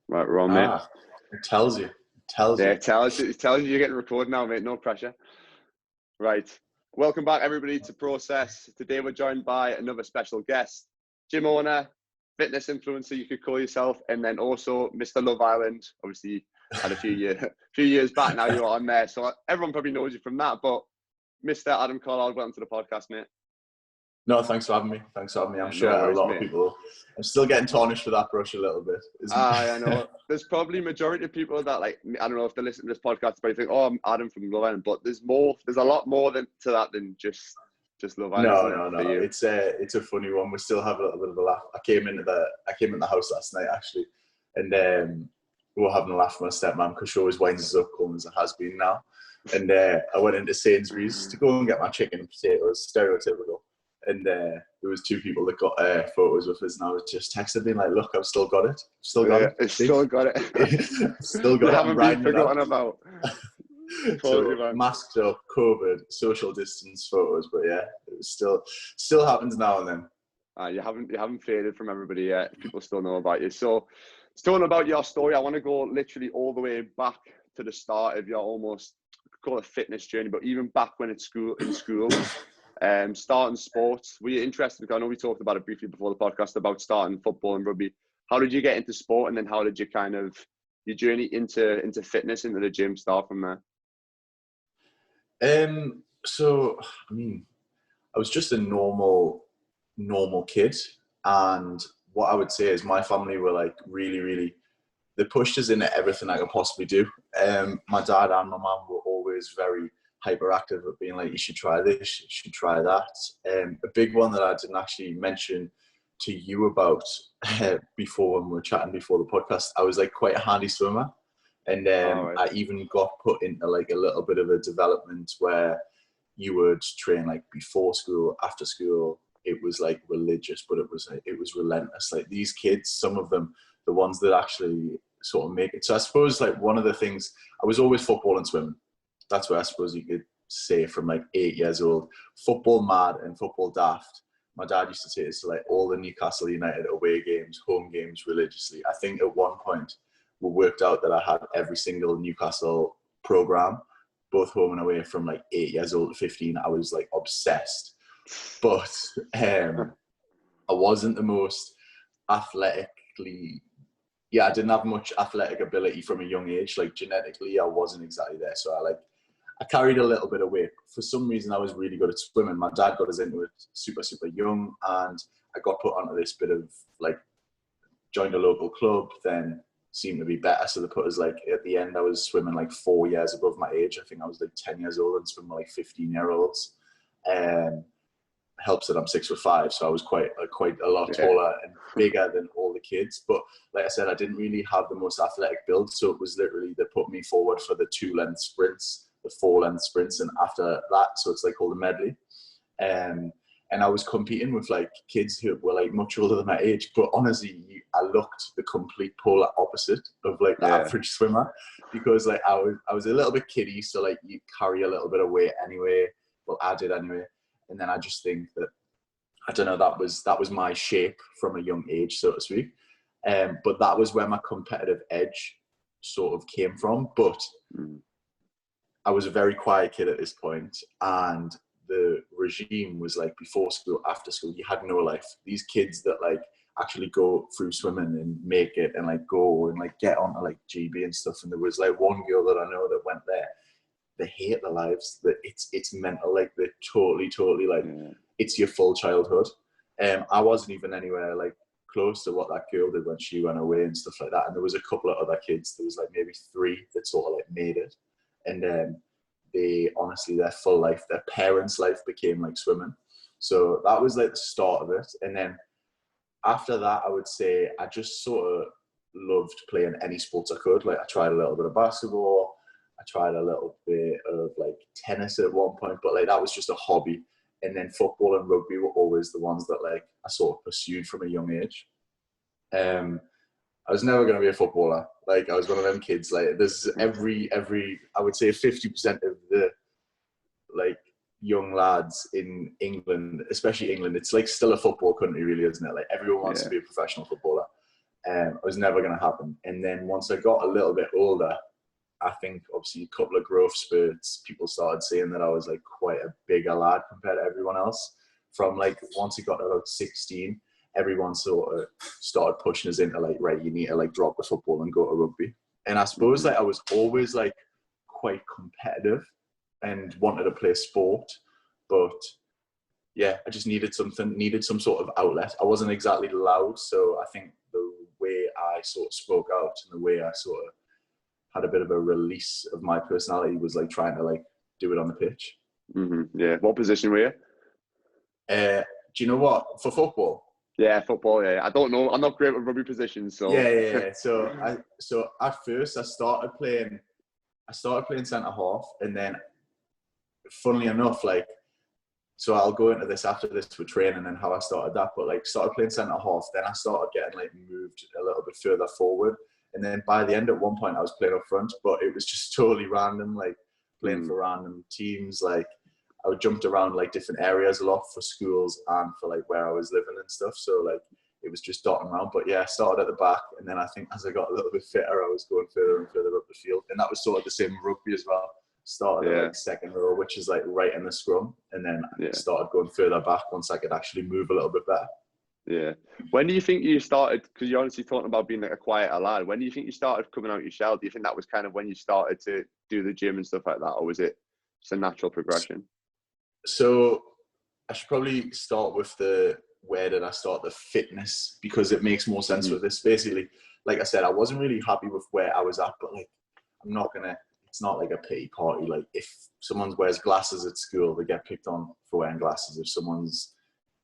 Right, we're on, mate. It tells you. Yeah, it tells you you're getting recorded now, mate. No pressure. Right. Welcome back, everybody, to Process. Today we're joined by another special guest, gym owner, fitness influencer, you could call yourself, and then also Mr. Love Island. Obviously, had a few years back now you're on there, so everyone probably knows you from that. But Mr. Adam Carlisle, welcome to the podcast, mate. No, thanks for having me. I'm sure no worries, a lot mate. of people. I'm still getting tarnished for that brush a little bit. I know. There's probably majority of people that, like, I don't know if they listen to this podcast, but think, "Oh, I'm Adam from Love Island." But there's a lot more to that than just Love Island. No. It's a funny one. We still have a little bit of a laugh. I came in the house last night actually, and we were having a laugh with my stepmom because she always winds us up, calling us a has-been now. And I went into Sainsbury's to go and get my chicken and potatoes, stereotypical. And there was two people that got photos with us, and I was just texting being like, "Look, I've still got it. Still got it. Still got it. You haven't been forgotten about." So masked up, COVID, social distance photos, but yeah, it was still happens now and then. You haven't faded from everybody yet. People still know about you. So, still about your story. I want to go literally all the way back to the start of your almost, I could call it, fitness journey, but even back when in school. Starting sports. Were you interested? Because I know we talked about it briefly before the podcast about starting football and rugby. How did you get into sport, and then how did you your journey into fitness, into the gym, start from there? So I mean, I was just a normal kid, and what I would say is my family were like really, they pushed us into everything I could possibly do. My dad and my mum were always very hyperactive at being like, you should try this, you should try that. A big one that I didn't actually mention to you about before when we were chatting before the podcast, I was like quite a handy swimmer. And I even got put into like a little bit of a development where you would train like before school, after school. It was like religious, but it was relentless. Like these kids, some of them, the ones that actually sort of make it. So I suppose like one of the things, I was always football and swimming. That's what I suppose you could say from like 8 years old. Football mad and football daft. My dad used to take us to like all the Newcastle United away games, home games religiously. I think at one point we worked out that I had every single Newcastle program, both home and away, from like 8 years old to 15. I was like obsessed. But I wasn't the most athletically, I didn't have much athletic ability from a young age. Like genetically, I wasn't exactly there. So I carried a little bit of weight. For some reason, I was really good at swimming. My dad got us into it super, super young, and I got put onto this bit of like, joined a local club, then seemed to be better. So they put us like, at the end, I was swimming like 4 years above my age. I think I was like 10 years old and swimming like 15-year-olds. Helps that I'm 6'5", so I was quite a lot taller and bigger than all the kids. But like I said, I didn't really have the most athletic build, so it was literally they put me forward for the 2-length sprints, the 4-length sprints, and after that, so it's like called a medley. And I was competing with like kids who were like much older than my age, but honestly, I looked the complete polar opposite of like the average swimmer, because like I was a little bit kiddie, so like you carry a little bit of weight anyway. Well, I did anyway. And then I just think that, I don't know, that was my shape from a young age, so to speak. But that was where my competitive edge sort of came from. But I was a very quiet kid at this point, and the regime was like before school, after school, you had no life. These kids that like actually go through swimming and make it and like go and like get onto like GB and stuff. And there was like one girl that I know that went there. They hate their lives. That it's mental. Like they're totally like it's your full childhood. I wasn't even anywhere like close to what that girl did when she went away and stuff like that. And there was a couple of other kids. There was like maybe 3 that sort of like made it. And they honestly, their full life, their parents' life became like swimming. So that was like the start of it. And then after that, I would say I just sort of loved playing any sports I could. Like I tried a little bit of basketball. I tried a little bit of like tennis at one point, but like that was just a hobby. And then football and rugby were always the ones that like I sort of pursued from a young age. I was never going to be a footballer. Like I was one of them kids. Like there's every I would say 50% of the like young lads in England, especially England, it's like still a football country, really, isn't it? Like everyone wants to be a professional footballer. It was never going to happen. And then once I got a little bit older, I think obviously a couple of growth spurts, people started saying that I was like quite a bigger lad compared to everyone else. From like once it got to about 16, everyone sort of started pushing us into like, right, you need to like drop the football and go to rugby. And I suppose like I was always like quite competitive and wanted to play sport, but yeah, I just needed some sort of outlet. I wasn't exactly loud, so I think the way I sort of spoke out and the way I sort of had a bit of a release of my personality was like trying to like do it on the pitch. Yeah. What position were you? Do you know what? For football? Yeah, football. Yeah, I don't know. I'm not great with rugby positions. So yeah. So at first I started playing centre half, and then funnily enough, like, so I'll go into this after this with training and how I started that. But like, started playing centre half, then I started getting like moved a little bit further forward, and then by the end, at one point, I was playing up front. But it was just totally random, like playing for random teams. Like I jumped around like different areas a lot for schools and for like where I was living and stuff. So like it was just dotting around. But yeah, I started at the back, and then I think as I got a little bit fitter, I was going further and further up the field, and that was sort of the same rugby as well. Started at like second row, which is like right in the scrum, and then started going further back once I could actually move a little bit better. Yeah. When do you think you started, because you're honestly talking about being like a quieter lad, when do you think you started coming out your shell? Do you think that was kind of when you started to do the gym and stuff like that, or was it just a natural progression? So I should probably start with where did I start the fitness, because it makes more sense with this. Basically, like I said, I wasn't really happy with where I was at, but like it's not like a pity party. Like if someone wears glasses at school, they get picked on for wearing glasses. If someone's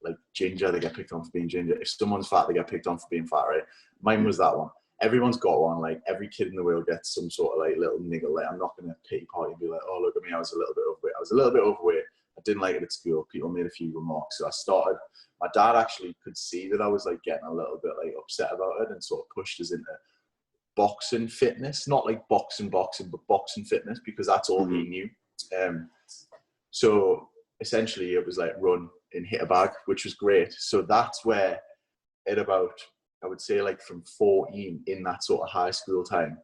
like ginger, they get picked on for being ginger. If someone's fat, they get picked on for being fat, right? Mine was that one. Everyone's got one. Like every kid in the world gets some sort of like little niggle. Like I'm not going to pity party and be like, oh, look at me, I was a little bit overweight. I was a little bit overweight. I didn't like it at school. People made a few remarks. So I started, my dad actually could see that I was like getting a little bit like upset about it, and sort of pushed us into boxing fitness, not like boxing, but boxing fitness, because that's all he knew. So essentially it was like run and hit a bag, which was great. So that's where at about, I would say like from 14 in that sort of high school time,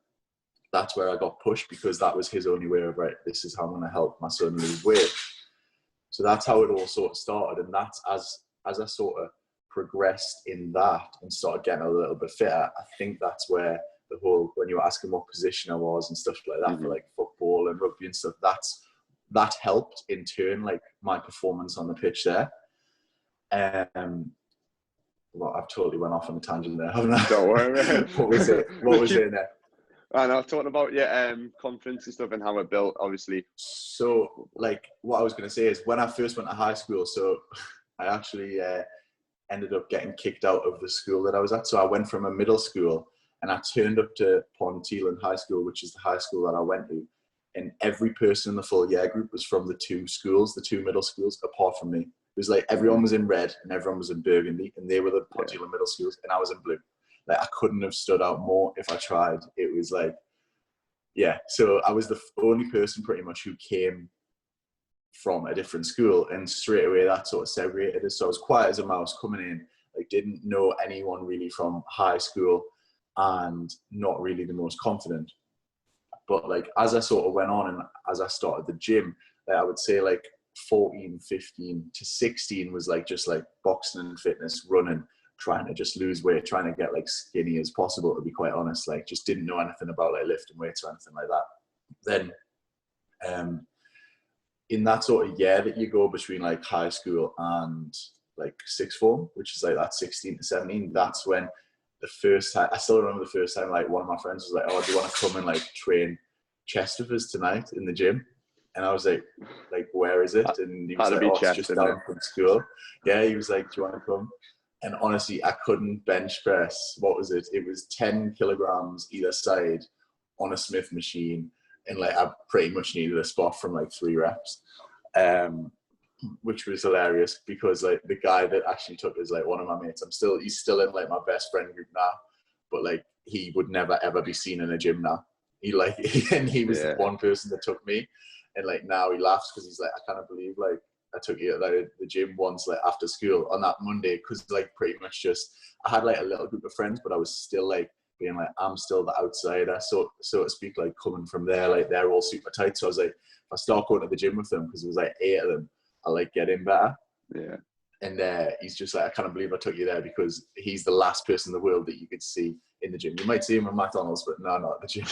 that's where I got pushed, because that was his only way of, right, this is how I'm going to help my son lose weight. So that's how it all sort of started. And that's as I sort of progressed in that and started getting a little bit fitter, I think that's where the whole, when you were asking what position I was and stuff like that, for like football and rugby and stuff, that helped in turn, like my performance on the pitch there. Well, I've totally went off on a tangent there, haven't I? Don't worry, man. What was it there? And I was talking about confidence and stuff and how it built, obviously. So, like, what I was going to say is when I first went to high school, so I actually ended up getting kicked out of the school that I was at. So I went from a middle school and I turned up to Ponteland High School, which is the high school that I went to. And every person in the full year group was from the two middle schools, apart from me. It was like everyone was in red and everyone was in burgundy, and they were the Ponteland middle schools, and I was in blue. Like I couldn't have stood out more if I tried. It was like, yeah. So I was the only person pretty much who came from a different school, and straight away that sort of segregated us. So I was quiet as a mouse coming in, like didn't know anyone really from high school, and not really the most confident. But like as I sort of went on and as I started the gym, like, I would say like 14, 15 to 16 was like just like boxing and fitness, running, trying to just lose weight, trying to get like skinny as possible, to be quite honest. Like just didn't know anything about like lifting weights or anything like that. Then in that sort of year that you go between like high school and like sixth form, which is like that 16 to 17, that's when the first time, I still remember the first time, like one of my friends was like, oh, do you want to come and like train chest with us tonight in the gym? And I was like, where is it? And he was like, oh, it's just down from school. Yeah, he was like, do you want to come? And honestly, I couldn't bench press. What was it? It was 10 kilograms either side on a Smith machine. And like, I pretty much needed a spot from like 3 reps, which was hilarious, because like the guy that actually took it is like one of my mates. He's still in like my best friend group now, but like he would never ever be seen in a gym now. He was the one person that took me. And like now he laughs because he's like, I can't believe like I took you to like the gym once, like after school on that Monday, because like pretty much just I had like a little group of friends, but I was still like being like, I'm still the outsider, so to speak, like coming from there, like they're all super tight. So I was like, if I start going to the gym with them, because it was like 8 of them, I'll like get in better. Yeah. And he's just like, I can't believe I took you there, because he's the last person in the world that you could see in the gym. You might see him at McDonald's, but no, not at the gym.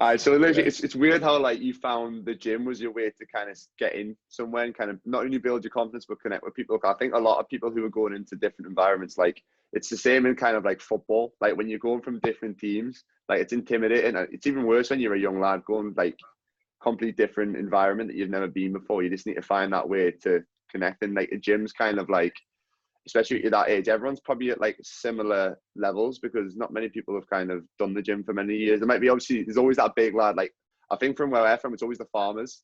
Alright, so literally, it's weird how like you found the gym was your way to kind of get in somewhere and kind of not only build your confidence but connect with people. I think a lot of people who are going into different environments, like it's the same in kind of like football. Like when you're going from different teams, like it's intimidating. It's even worse when you're a young lad going like completely different environment that you've never been before. You just need to find that way to connect. And like a gym's kind of like, especially at that age, everyone's probably at like similar levels because not many people have kind of done the gym for many years. There might be, obviously, there's always that big lad. Like I think from where I'm from, it's always the farmers.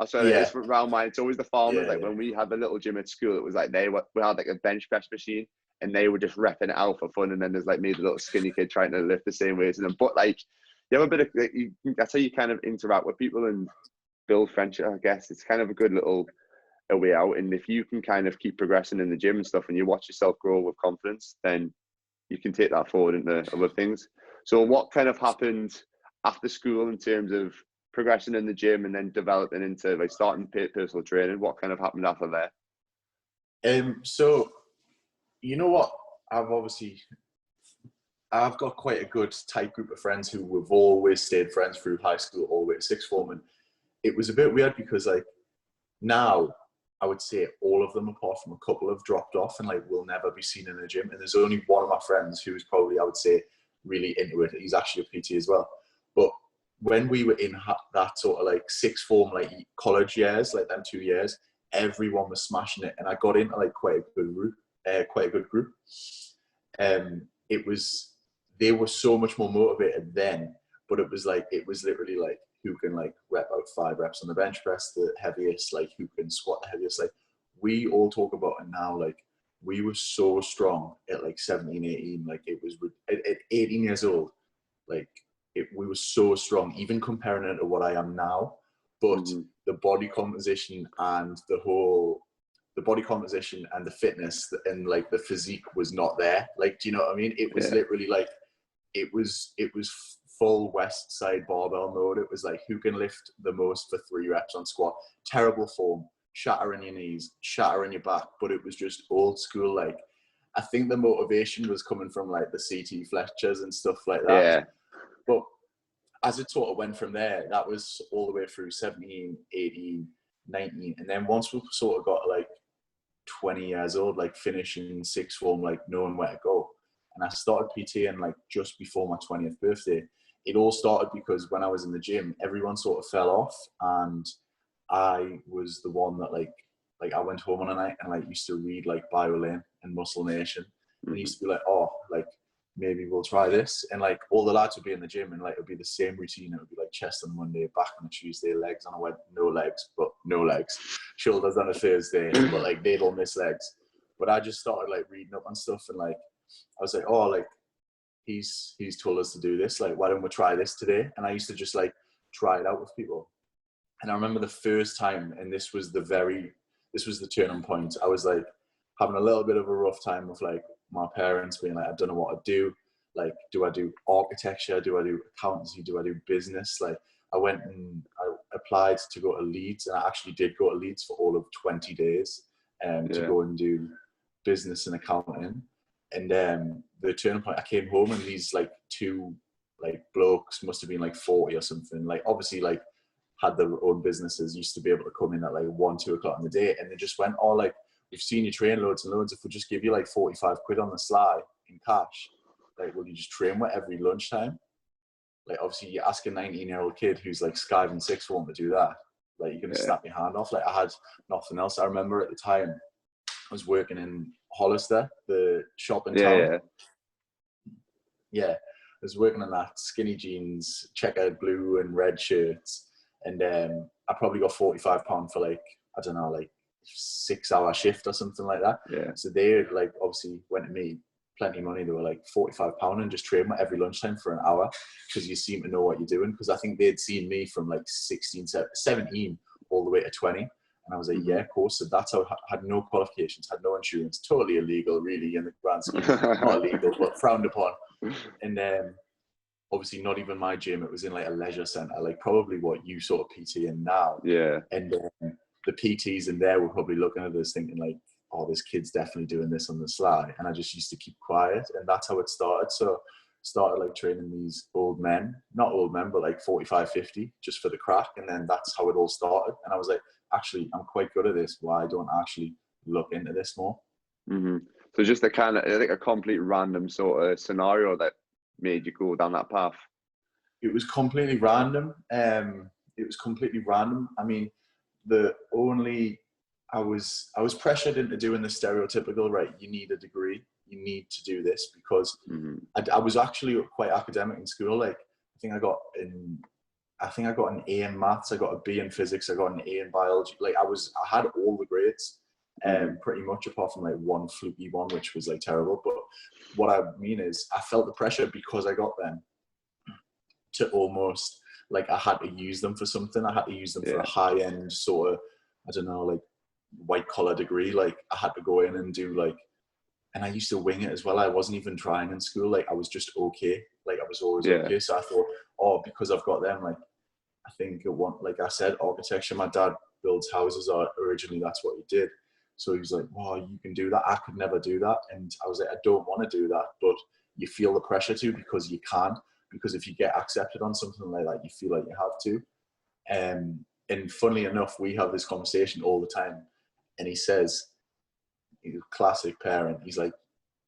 That's what it is around mine. It's always the farmers. Like when we had the little gym at school, it was like we had like a bench press machine and they were just repping it out for fun. And then there's like me, the little skinny kid trying to lift the same weights as them. But like you have a bit of, like, that's how you kind of interact with people and build friendship, I guess. It's kind of a good little a way out. And if you can kind of keep progressing in the gym and stuff and you watch yourself grow with confidence, then you can take that forward into other things. So what kind of happened after school in terms of progressing in the gym and then developing into like starting personal training? What kind of happened after there? So you know what, I've got quite a good tight group of friends who we've always stayed friends through high school all the way to sixth form. And it was a bit weird because like now I would say all of them, apart from a couple, have dropped off and like will never be seen in a gym. And there's only one of my friends who's probably, I would say, really into it. He's actually a PT as well. But when we were in that sort of like sixth form, like college years, like them 2 years, everyone was smashing it. And I got into like quite a good group. They were so much more motivated then, but it was literally like, who can like rep out 5 reps on the bench press, the heaviest, like who can squat the heaviest. Like we all talk about it now, like we were so strong at like 17, 18, like it was at 18 years old, like we were so strong, even comparing it to what I am now. But the body composition and the fitness and like the physique was not there. Like, do you know what I mean? It was literally like, it was full West Side barbell mode. It was like, who can lift the most for 3 reps on squat? Terrible form, shattering your knees, shattering your back. But it was just old school. Like, I think the motivation was coming from like the CT Fletchers and stuff like that. Yeah. But as it sort of went from there, that was all the way through 17, 18, 19. And then once we sort of got like 20 years old, like finishing sixth form, like knowing where to go. And I started PTing like just before my 20th birthday. It all started because when I was in the gym, everyone sort of fell off, and I was the one that like I went home on a night and like used to read like BioLane and Muscle Nation, and used to be like, oh, like maybe we'll try this. And like all the lads would be in the gym and like it would be the same routine. It would be like chest on Monday, back on a Tuesday, legs on a Wednesday, no legs, shoulders on a Thursday, but like they'd all miss legs. But I just started like reading up on stuff, and like I was like, oh, like he's told us to do this, like why don't we try this today? And I used to just like try it out with people. And I remember the first time, and this was the turning point. I was like having a little bit of a rough time with like my parents being like, I don't know what to do. Like, do I do architecture? Do I do accountancy? Do I do business? Like, I went and I applied to go to Leeds, and I actually did go to Leeds for all of 20 days to go and do business and accounting. And the turning point, I came home, and these like 2 like blokes, must have been like 40 or something, like obviously like had their own businesses, used to be able to come in at like 1, 2 o'clock in the day, and they just went, oh, like, we've seen you train loads and loads. If we just give you like 45 quid on the sly in cash, like, will you just train with every lunchtime? Like, obviously, you ask a 19-year-old kid who's like skiving sixth form to do that, like, you're going to snap your hand off. Like, I had nothing else. I remember at the time, I was working in Hollister, the shop in town. Yeah, I was working on that, skinny jeans, checkered blue and red shirts. And I probably got £45 for like, I don't know, like 6-hour shift or something like that. Yeah. So they like obviously went to me, plenty of money. They were like £45 and just train with every lunchtime for an hour, because you seem to know what you're doing. Because I think they'd seen me from like 16, 17 all the way to 20. And I was like, yeah, of course. So that's how I had no qualifications, had no insurance, totally illegal, really, in the grand scheme. Not illegal, but frowned upon. And obviously not even my gym. It was in like a leisure centre, like probably what you sort of PT in now. Yeah. And the PTs in there were probably looking at us thinking like, oh, this kid's definitely doing this on the sly. And I just used to keep quiet. And that's how it started. So started like training these old men, not old men, but like 45, 50, just for the crack. And then that's how it all started. And I was like, actually, I'm quite good at this. Why don't I actually look into this more? Mm-hmm. So just a kind of, I think, a complete random sort of scenario that made you go down that path. It was completely random. I mean, I was pressured into doing the stereotypical, right, you need a degree, you need to do this, because I was actually quite academic in school. Like, I think I got an A in maths, I got a B in physics, I got an A in biology. Like, I had all the grades, pretty much, apart from like one fluky one, which was like terrible. But what I mean is, I felt the pressure because I got them to almost, like, I had to use them for something. I had to use them for a high end sort of, I don't know, like white collar degree. Like, I had to go in and do like, and I used to wing it as well. I wasn't even trying in school. Like, I was just okay. Like, I was always okay. So I thought, oh, because I've got them, like, I think like I said, architecture. My dad builds houses. Originally, that's what he did. So he was like, wow, you can do that. I could never do that. And I was like, I don't want to do that. But you feel the pressure to, because you can. Because if you get accepted on something like that, you feel like you have to. And funnily enough, we have this conversation all the time. And he says, he's a classic parent. He's like,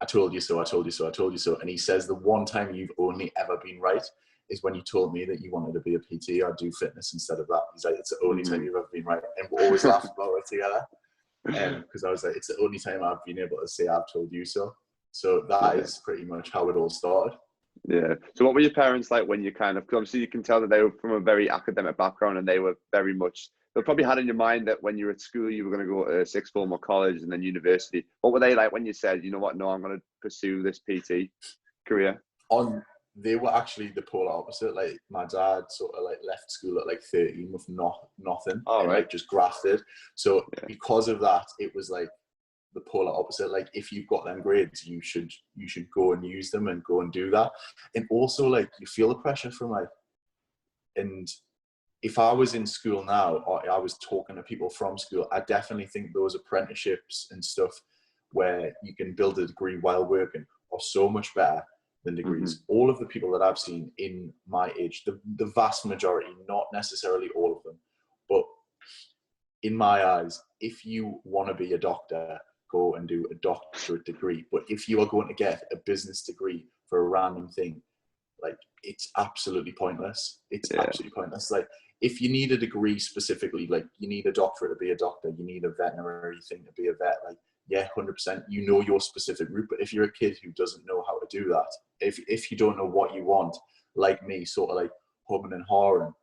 I told you so, I told you so, I told you so. And he says, the one time you've only ever been right is when you told me that you wanted to be a PT or do fitness instead of that. He's like, it's the only time you've ever been right. And we always laugh about it together. Because I was like, it's the only time I've been able to say I've told you so. So that is pretty much how it all started. Yeah. So what were your parents like when you kind of, because obviously you can tell that they were from a very academic background, and they were very much, they probably had in your mind that when you were at school, you were going to go to sixth form or college and then university. What were they like when you said, you know what, no, I'm going to pursue this PT career? They were actually the polar opposite. Like, my dad sort of like left school at like 13 with nothing, like just grafted. So because of that, it was like the polar opposite. Like, if you've got them grades, you should go and use them and go and do that. And also, like, you feel the pressure from like, and if I was in school now, or I was talking to people from school, I definitely think those apprenticeships and stuff where you can build a degree while working are so much better than degrees. All of the people that I've seen in my age, the vast majority, not necessarily all of them, but in my eyes, if you want to be a doctor, go and do a doctorate degree. But if you are going to get a business degree for a random thing, like, it's absolutely pointless. It's absolutely pointless. Like, if you need a degree specifically, like, you need a doctorate to be a doctor, you need a veterinary thing to be a vet, like, yeah, 100%, you know your specific route. But if you're a kid who doesn't know how to do that, if you don't know what you want, like me, sort of like humming and hawing,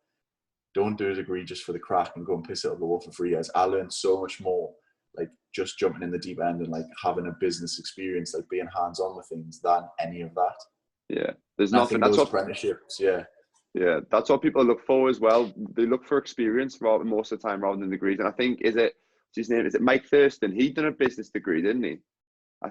don't do a degree just for the crack and go and piss it up the wall for free, guys. I learned so much more, like, just jumping in the deep end and like having a business experience, like being hands-on with things, than any of that. Yeah, there's nothing. That's what apprenticeships. Yeah, that's what people look for as well. They look for experience most of the time rather than degrees. And I think, what's his name? Is it Mike Thurston? He done a business degree, didn't he? I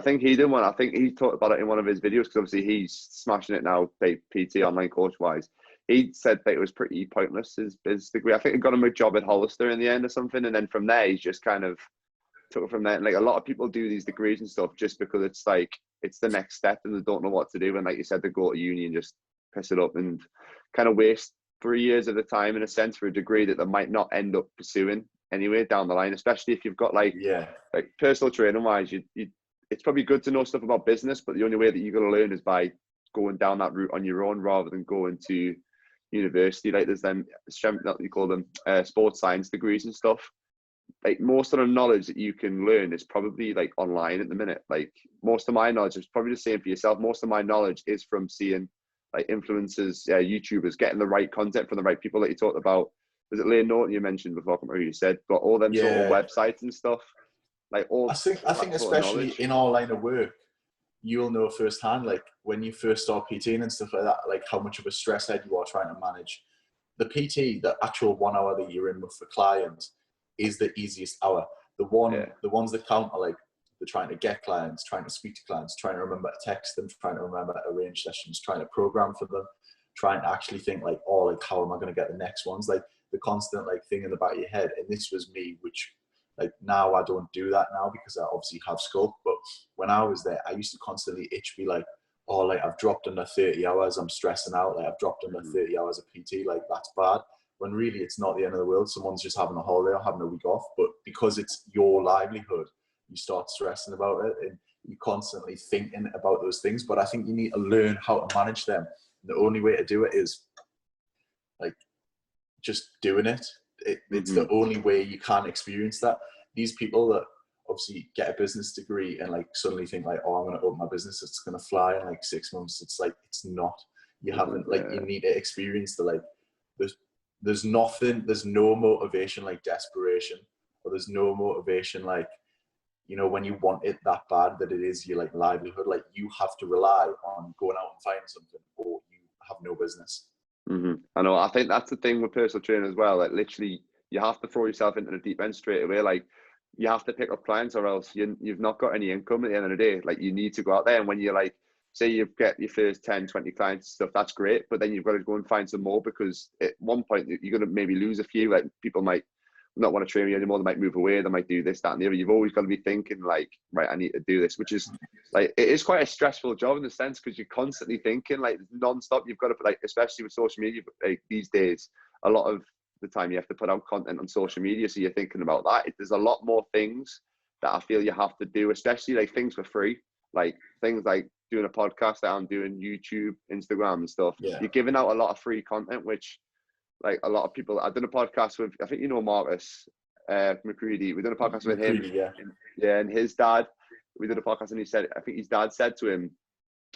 think he did one. I think he talked about it in one of his videos, because obviously he's smashing it now, PT online coach wise. He said that it was pretty pointless, his business degree. I think he got him a job at Hollister in the end or something, and then from there he's just kind of took it from there. And like, a lot of people do these degrees and stuff just because it's like, it's the next step and they don't know what to do. And like you said, they go to uni and just piss it up and kind of waste 3 years of the time, in a sense, for a degree that they might not end up pursuing anyway down the line, especially if you've got like personal training wise, it's probably good to know stuff about business, but the only way that you're going to learn is by going down that route on your own rather than going to university. Like, there's them, you call them sports science degrees and stuff. Like, most of the knowledge that you can learn is probably like online at the minute. Like, most of my knowledge is probably the same for yourself. Most of my knowledge is from seeing like influencers, YouTubers, getting the right content from the right people that you talked about. Was it Lane Norton you mentioned before? I can't remember who you said, but all them sort of websites and stuff. Like, I think especially in our line of work, you'll know firsthand, like when you first start PTing and stuff like that, like how much of a stress head you are trying to manage the PT, the actual 1 hour that you're in with the client, is the easiest hour. The ones that count are like, they're trying to get clients, trying to speak to clients, trying to remember to text them, trying to remember to arrange sessions, trying to program for them, trying to actually think like, oh, like, how am I going to get the next ones? Like the constant like thing in the back of your head. And this was me, which like now I don't do that now because I obviously have Sculpt. But when I was there, I used to constantly be like, oh, like I've dropped under 30 hours. I'm stressing out. Like I've dropped under 30 hours of PT. Like that's bad. When really it's not the end of the world. Someone's just having a holiday or having a week off. But because it's your livelihood, you start stressing about it and you're constantly thinking about those things. But I think you need to learn how to manage them. And the only way to do it is like just doing it. It's the only way you can experience that. These people that obviously get a business degree and like suddenly think like, oh, I'm going to open my business, it's going to fly in like 6 months. It's like, it's not. You haven't, like, you need to experience the, like, there's nothing, there's no motivation like desperation, or there's no motivation like, you know, when you want it that bad that it is your like livelihood. Like you have to rely on going out and finding something, or you have no business. I know. I think that's the thing with personal training as well. Like literally, you have to throw yourself into the deep end straight away. Like you have to pick up clients, or else you've not got any income at the end of the day. Like you need to go out there, and when you're like, say you get your first 10, 20 clients and stuff, that's great. But then you've got to go and find some more, because at one point you're going to maybe lose a few. Like people might not want to train you anymore. They might move away. They might do this, that, and the other. You've always got to be thinking like, right, I need to do this, which is like, it is quite a stressful job in the sense, because you're constantly thinking like non-stop. You've got to, like, especially with social media, like these days, a lot of the time you have to put out content on social media. So you're thinking about that. There's a lot more things that I feel you have to do, especially like things for free, like things like doing a podcast that I'm doing, YouTube, Instagram and stuff. Yeah. You're giving out a lot of free content, which like a lot of people, I've done a podcast with, I think you know Marcus McCready. We've done a podcast with him. Yeah, and his dad. We did a podcast and he said, I think his dad said to him,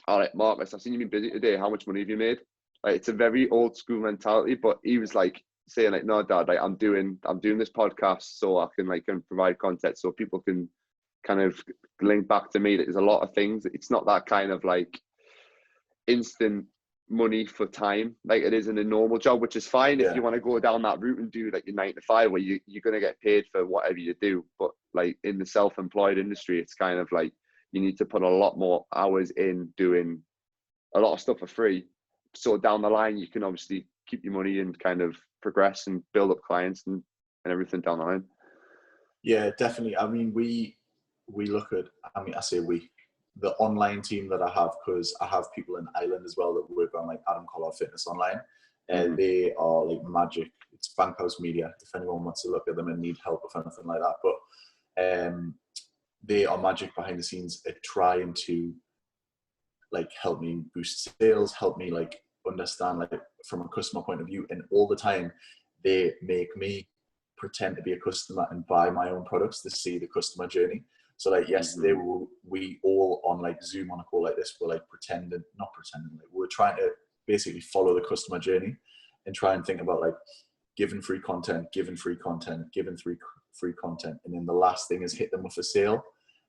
all right, Marcus, I've seen you been busy today. How much money have you made? Like, it's a very old school mentality, but he was like saying like, no, Dad, like I'm doing this podcast so I can like provide content so people can kind of link back to me. That there's a lot of things. It's not that kind of like instant money for time like it is in a normal job, which is fine if you want to go down that route and do like your 9 to 5 where you're going to get paid for whatever you do. But like in the self-employed industry, it's kind of like you need to put a lot more hours in doing a lot of stuff for free, so down the line you can obviously keep your money and kind of progress and build up clients and everything down the line. Yeah, definitely. I mean, we look at, I mean, I say the online team that I have, because I have people in Ireland as well that work on like Adam Collard Fitness Online, and they are like magic. It's Bankhouse Media, if anyone wants to look at them and need help with anything like that. But they are magic behind the scenes at trying to like help me boost sales, help me like understand like from a customer point of view, and all the time they make me pretend to be a customer and buy my own products to see the customer journey. So like yesterday, we all on like Zoom on a call like this, we're like not pretending, like we're trying to basically follow the customer journey and try and think about like giving free content, giving free content. And then the last thing is hit them with a sale.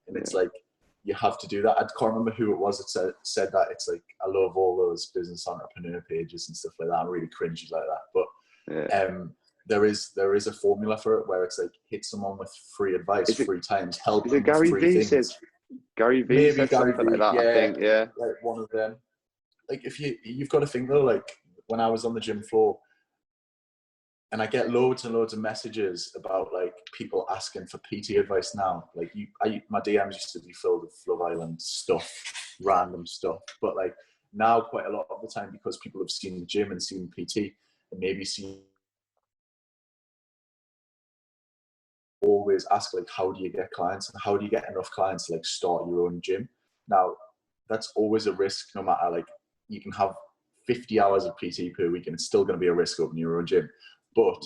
And it's like, you have to do that. I can't remember who it was that said that. It's like, I love all those business entrepreneur pages and stuff like that. I'm really cringy like that. But there is a formula for it where it's like hit someone with free advice, free times, help them with free things. Gary Vee said something like that, I think, like one of them. Like if you've got to think though, like when I was on the gym floor, and I get loads and loads of messages about like people asking for PT advice now. Like my DMs used to be filled with Love Island stuff, random stuff, but like now quite a lot of the time, because people have seen the gym and seen PT and maybe seen, always ask like, how do you get clients and how do you get enough clients to like start your own gym? Now that's always a risk, no matter, like you can have 50 hours of PT per week and it's still going to be a risk opening your own gym. But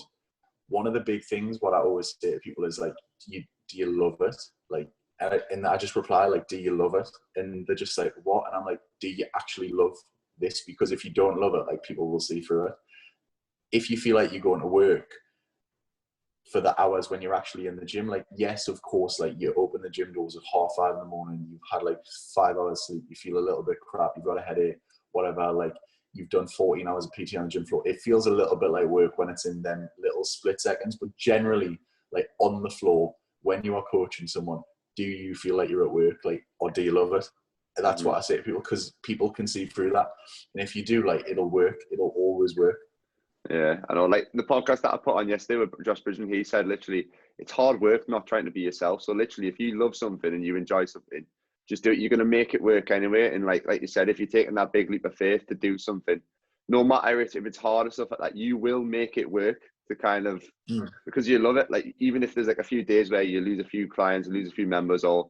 one of the big things, what I always say to people is like, do you love it? Like, and I just reply like, do you love it? And they're just like, what? And I'm like, do you actually love this? Because if you don't love it, like people will see through it. If you feel like you're going to work for the hours when you're actually in the gym, like, yes, of course, like you open the gym doors at 5:30 in the morning, you've had like 5 hours sleep, you feel a little bit crap, you've got a headache, whatever, like you've done 14 hours of PT on the gym floor. It feels a little bit like work when it's in them little split seconds, but generally, like on the floor, when you are coaching someone, do you feel like you're at work, like, or do you love it? And that's what I say to people, because people can see through that. And if you do, like, it'll work. It'll always work. Yeah, I know. Like the podcast that I put on yesterday with Josh Bridgman, he said literally, it's hard work not trying to be yourself. So literally, if you love something and you enjoy something, just do it. You're going to make it work anyway. And like you said, if you're taking that big leap of faith to do something, no matter if it's hard or stuff like that, you will make it work to kind of, because you love it. Like, even if there's like a few days where you lose a few clients, lose a few members, or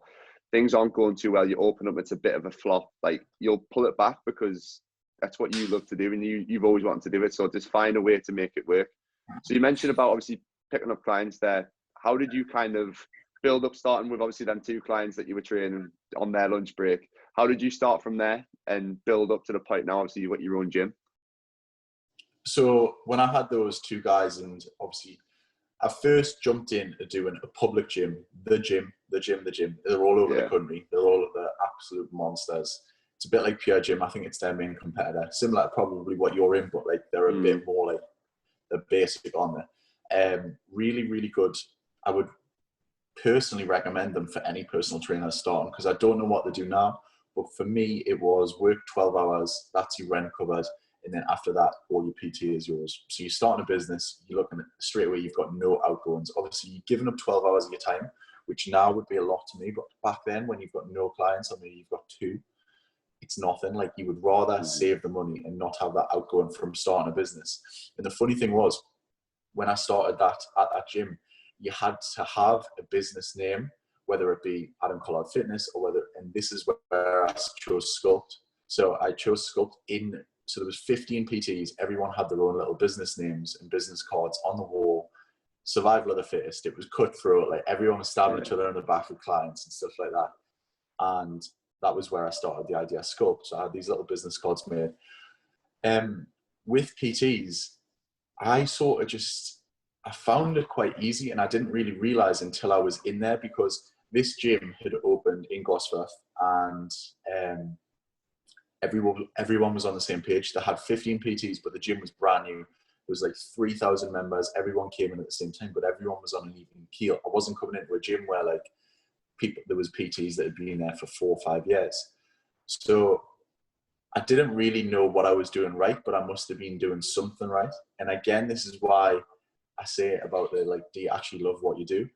things aren't going too well, you open up, it's a bit of a flop, like you'll pull it back because that's what you love to do and you've always wanted to do it. So just find a way to make it work. So you mentioned about obviously picking up clients there. How did you kind of build up, starting with obviously them 2 clients that you were training on their lunch break? How did you start from there and build up to the point now obviously you've got your own gym? So when I had those 2 guys, and obviously I first jumped in to doing a public gym, the gym. They're all over the country. They're all the absolute monsters. It's a bit like Pure Gym. I think it's their main competitor. Similar to probably what you're in, but like they're a bit more like the basic on there. Really, really good. I would personally recommend them for any personal trainer starting, because I don't know what they do now. But for me, it was work 12 hours. That's your rent covered. And then after that, all your PT is yours. So you start a business, you're looking at straight away, you've got no outgoings. Obviously, you're giving up 12 hours of your time, which now would be a lot to me. But back then, when you've got no clients, I mean, you've got 2, it's nothing. Like, you would rather save the money and not have that outgoing from starting a business. And the funny thing was, when I started that at that gym, you had to have a business name, whether it be Adam Collard Fitness or whether, and this is where I chose Sculpt. So I chose Sculpt so there was 15 PTs. Everyone had their own little business names and business cards on the wall. Survival of the fittest. It was cutthroat. Like, everyone was stabbing each other in the back with clients and stuff like that. And that was where I started the idea of Sculpt. So I had these little business cards made. With PTs, I found it quite easy, and I didn't really realize until I was in there, because this gym had opened in Gosforth, and everyone was on the same page. They had 15 PTs, but the gym was brand new. It was like 3,000 members. Everyone came in at the same time, but everyone was on an even keel. I wasn't coming into a gym where like there was PTs that had been there for 4 or 5 years. So I didn't really know what I was doing right, but I must have been doing something right. And again, this is why I say about do you actually love what you do?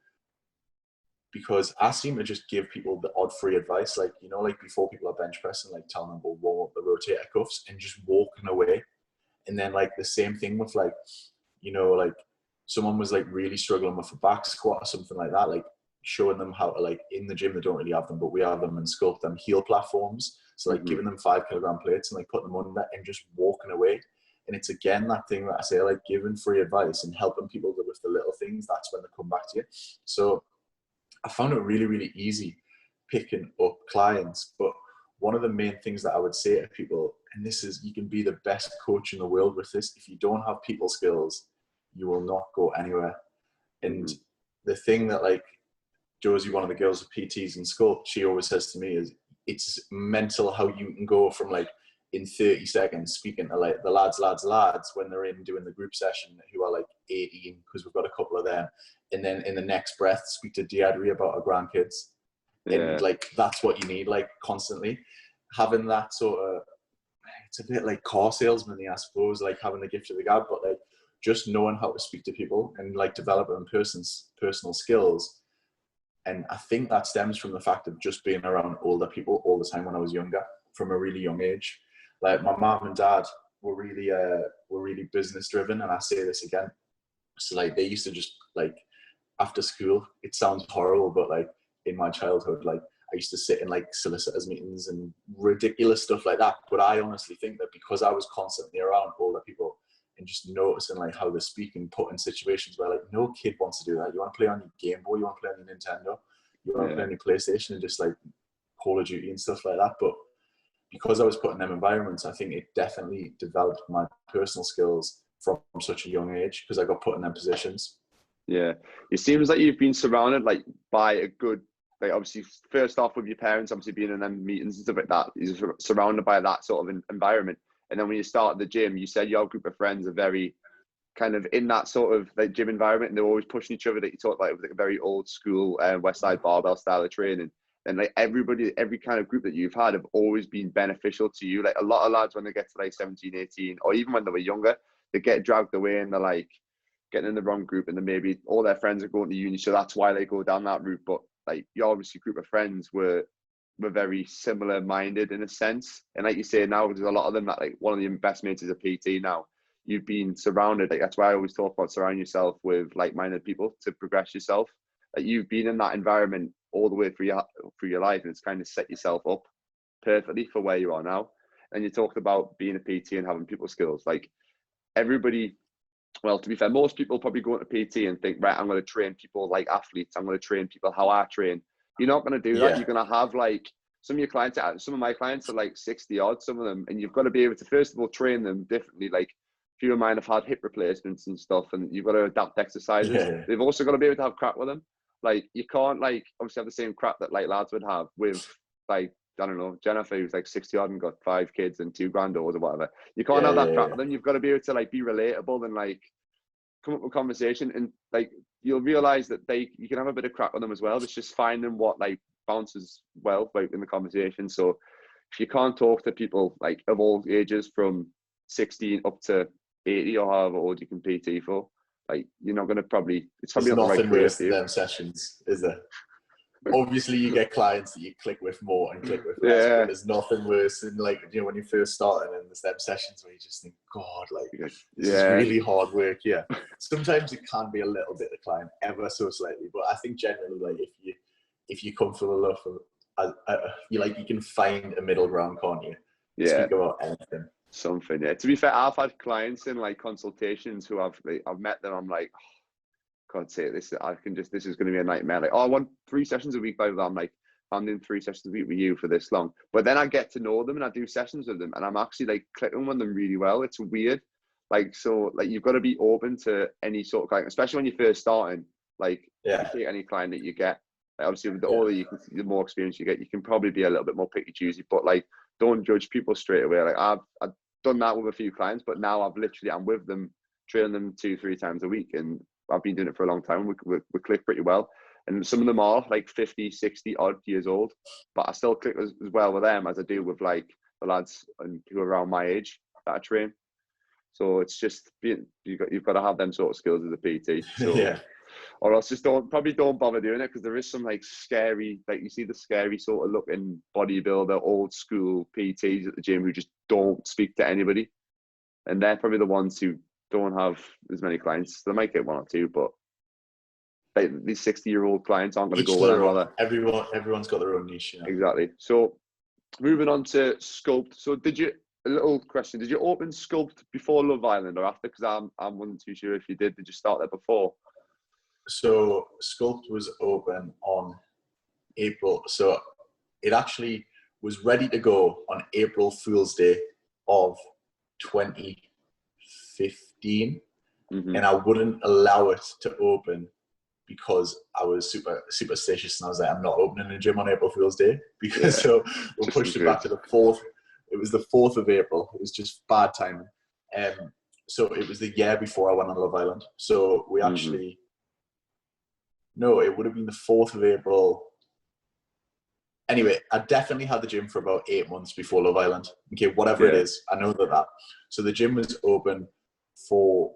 Because I seem to just give people the odd free advice, like, you know, like before people are bench pressing, like telling them, well, warm up the rotator cuffs, and just walking away. And then like the same thing with like, you know, like someone was like really struggling with a back squat or something like that, like showing them how to, like, in the gym, they don't really have them, but we have them in Sculpt, them heel platforms. So like giving them 5 kilogram plates and like putting them under and just walking away. And it's again that thing that I say, like giving free advice and helping people with the little things. That's when they come back to you. So I found it really, really easy picking up clients. But one of the main things that I would say to people, and this is, you can be the best coach in the world with this, if you don't have people skills, you will not go anywhere. And the thing that, like, Josie, one of the girls with PTs in Sculpt, she always says to me is, it's mental how you can go from like in 30 seconds speaking to like the lads when they're in doing the group session who are like 18, because we've got a couple of them, and then in the next breath speak to Deidre about her grandkids. And like, that's what you need, like constantly having that sort of, it's a bit like car salesman, I suppose, like having the gift of the gab, but like just knowing how to speak to people and like developing personal skills. And I think that stems from the fact of just being around older people all the time when I was younger, from a really young age. Like my mom and dad were really business driven, and I say this again. So like they used to just like after school, it sounds horrible, but like in my childhood, like I used to sit in like solicitors meetings and ridiculous stuff like that. But I honestly think that because I was constantly around older people and just noticing like how they speak and put in situations where like no kid wants to do that. You want to play on your Game Boy, you want to play on your Nintendo, you want to play on your PlayStation and just like Call of Duty and stuff like that. But because I was put in them environments, I think it definitely developed my personal skills from such a young age, because I got put in them positions. Yeah, it seems like you've been surrounded like by a good, like obviously first off with your parents, obviously being in them meetings and stuff like that, you're surrounded by that sort of environment. And then when you start the gym, you said your group of friends are very kind of in that sort of like gym environment, and they're always pushing each other. That you talk about, it was like a very old school West Side barbell style of training. And like everybody, every kind of group that you've had have always been beneficial to you. Like a lot of lads, when they get to like 17, 18, or even when they were younger, they get dragged away and they're like getting in the wrong group, and then maybe all their friends are going to uni. So that's why they go down that route. But like your obviously group of friends were very similar minded in a sense. And like you say now, there's a lot of them that like one of your best mates is a PT now. You've been surrounded, like that's why I always talk about surrounding yourself with like-minded people to progress yourself. Like you've been in that environment all the way through your life, and it's kind of set yourself up perfectly for where you are now. And you talked about being a PT and having people skills. Like everybody, well, to be fair, most people probably go into PT and think, right, I'm going to train people like athletes. I'm going to train people how I train. You're not going to do that. You're going to have like some of your clients, some of my clients are like 60 odd, some of them, and you've got to be able to first of all train them differently. Like a few of mine have had hip replacements and stuff, and you've got to adapt exercises. Yeah. They've also got to be able to have crap with them. Like you can't like obviously have the same crap that like lads would have with like, I don't know, Jennifer, who's like 60 odd and got 5 kids and 2 granddaughters or whatever. You can't have that crap with them. You've got to be able to like be relatable and like come up with conversation, and like you'll realize that you can have a bit of crap with them as well. It's just finding what like bounces well like in the conversation. So if you can't talk to people like of all ages from 16 up to 80 or however old you can PT for, like you're not going to it's probably There's not the right nothing career worse for than you. them sessions, is there? Obviously, you get clients that you click with more and click with less, but there's nothing worse than like, you know, when you first start and then there's them sessions where you just think, God, like this is really hard work. Yeah, sometimes it can be a little bit decline, ever so slightly, but I think generally, like if you come from a love of, you can find a middle ground, can't you? Speak about anything. Something. Yeah. To be fair, I've had clients in like consultations who I've met them. I'm like, God's sake, this is going to be a nightmare. Like, oh, I want 3 sessions a week. By that, I'm like, I'm doing 3 sessions a week with you for this long. But then I get to know them and I do sessions with them, and I'm actually like clicking with them really well. It's weird. Like, so like you've got to be open to any sort of client, especially when you're first starting. Like, you take any client that you get. Like, obviously, with the older the more experience you get, you can probably be a little bit more picky choosy. But like, don't judge people straight away. Like I've done that with a few clients, but now I'm with them, training them 2-3 times a week, and I've been doing it for a long time. We click pretty well, and some of them are like 50, 60 odd years old, but I still click as well with them as I do with like the lads who are around my age that I train. So it's just you've got to have them sort of skills as a PT. So, or else just don't bother doing it, because there is some like scary, like you see the scary sort of looking bodybuilder, old school PTs at the gym who just don't speak to anybody, and they're probably the ones who don't have as many clients. They might get 1 or 2, but like, these 60-year-old clients aren't going to go wherever. Everyone's got their own niche. You know? Exactly. So moving on to Sculpt. So a little question, did you open Sculpt before Love Island or after? Because I wasn't too sure if you did. Did you start there before? So Sculpt was open on April. So it actually was ready to go on April Fool's Day of 2015. And I wouldn't allow it to open because I was super superstitious, and I was like, I'm not opening a gym on April Fool's Day, because so we pushed it back to the 4th. It was the 4th of April. It was just bad timing. So it was the year before I went on Love Island. So we actually, no, it would have been the 4th of April. Anyway, I definitely had the gym for about 8 months before Love Island. Okay, whatever it is, I know that. So the gym was open for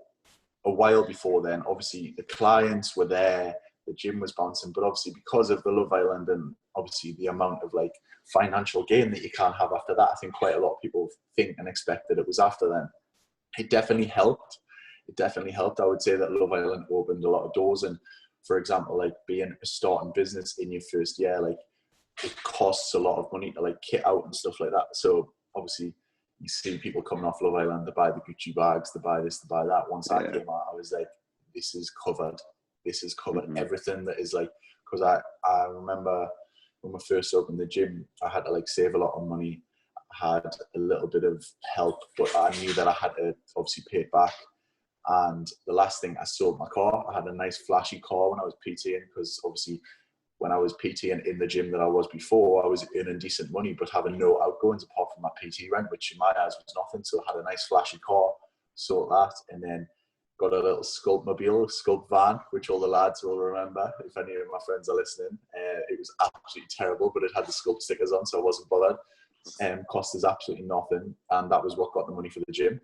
a while before then. Obviously, the clients were there, the gym was bouncing, but obviously because of the Love Island and obviously the amount of like financial gain that you can't have after that, I think quite a lot of people think and expect that it was after then. It definitely helped. I would say that Love Island opened a lot of doors. And for example, like being a starting business in your first year, like it costs a lot of money to like kit out and stuff like that. So obviously you see people coming off Love Island, they buy the Gucci bags, they buy this, they buy that. Once I came out, I was like, this is covered. Everything that is like, because I remember when we first opened the gym, I had to like save a lot of money. I had a little bit of help, but I knew that I had to obviously pay it back. And the last thing, I sold my car. I had a nice flashy car when I was PTing, because obviously when I was PTing in the gym that I was before, I was earning decent money, but having no outgoings apart from my PT rent, which in my eyes was nothing. So I had a nice flashy car, sort that, and then got a little Sculpt van, which all the lads will remember if any of my friends are listening. It was absolutely terrible, but it had the Sculpt stickers on, so I wasn't bothered. Cost us absolutely nothing, and that was what got the money for the gym.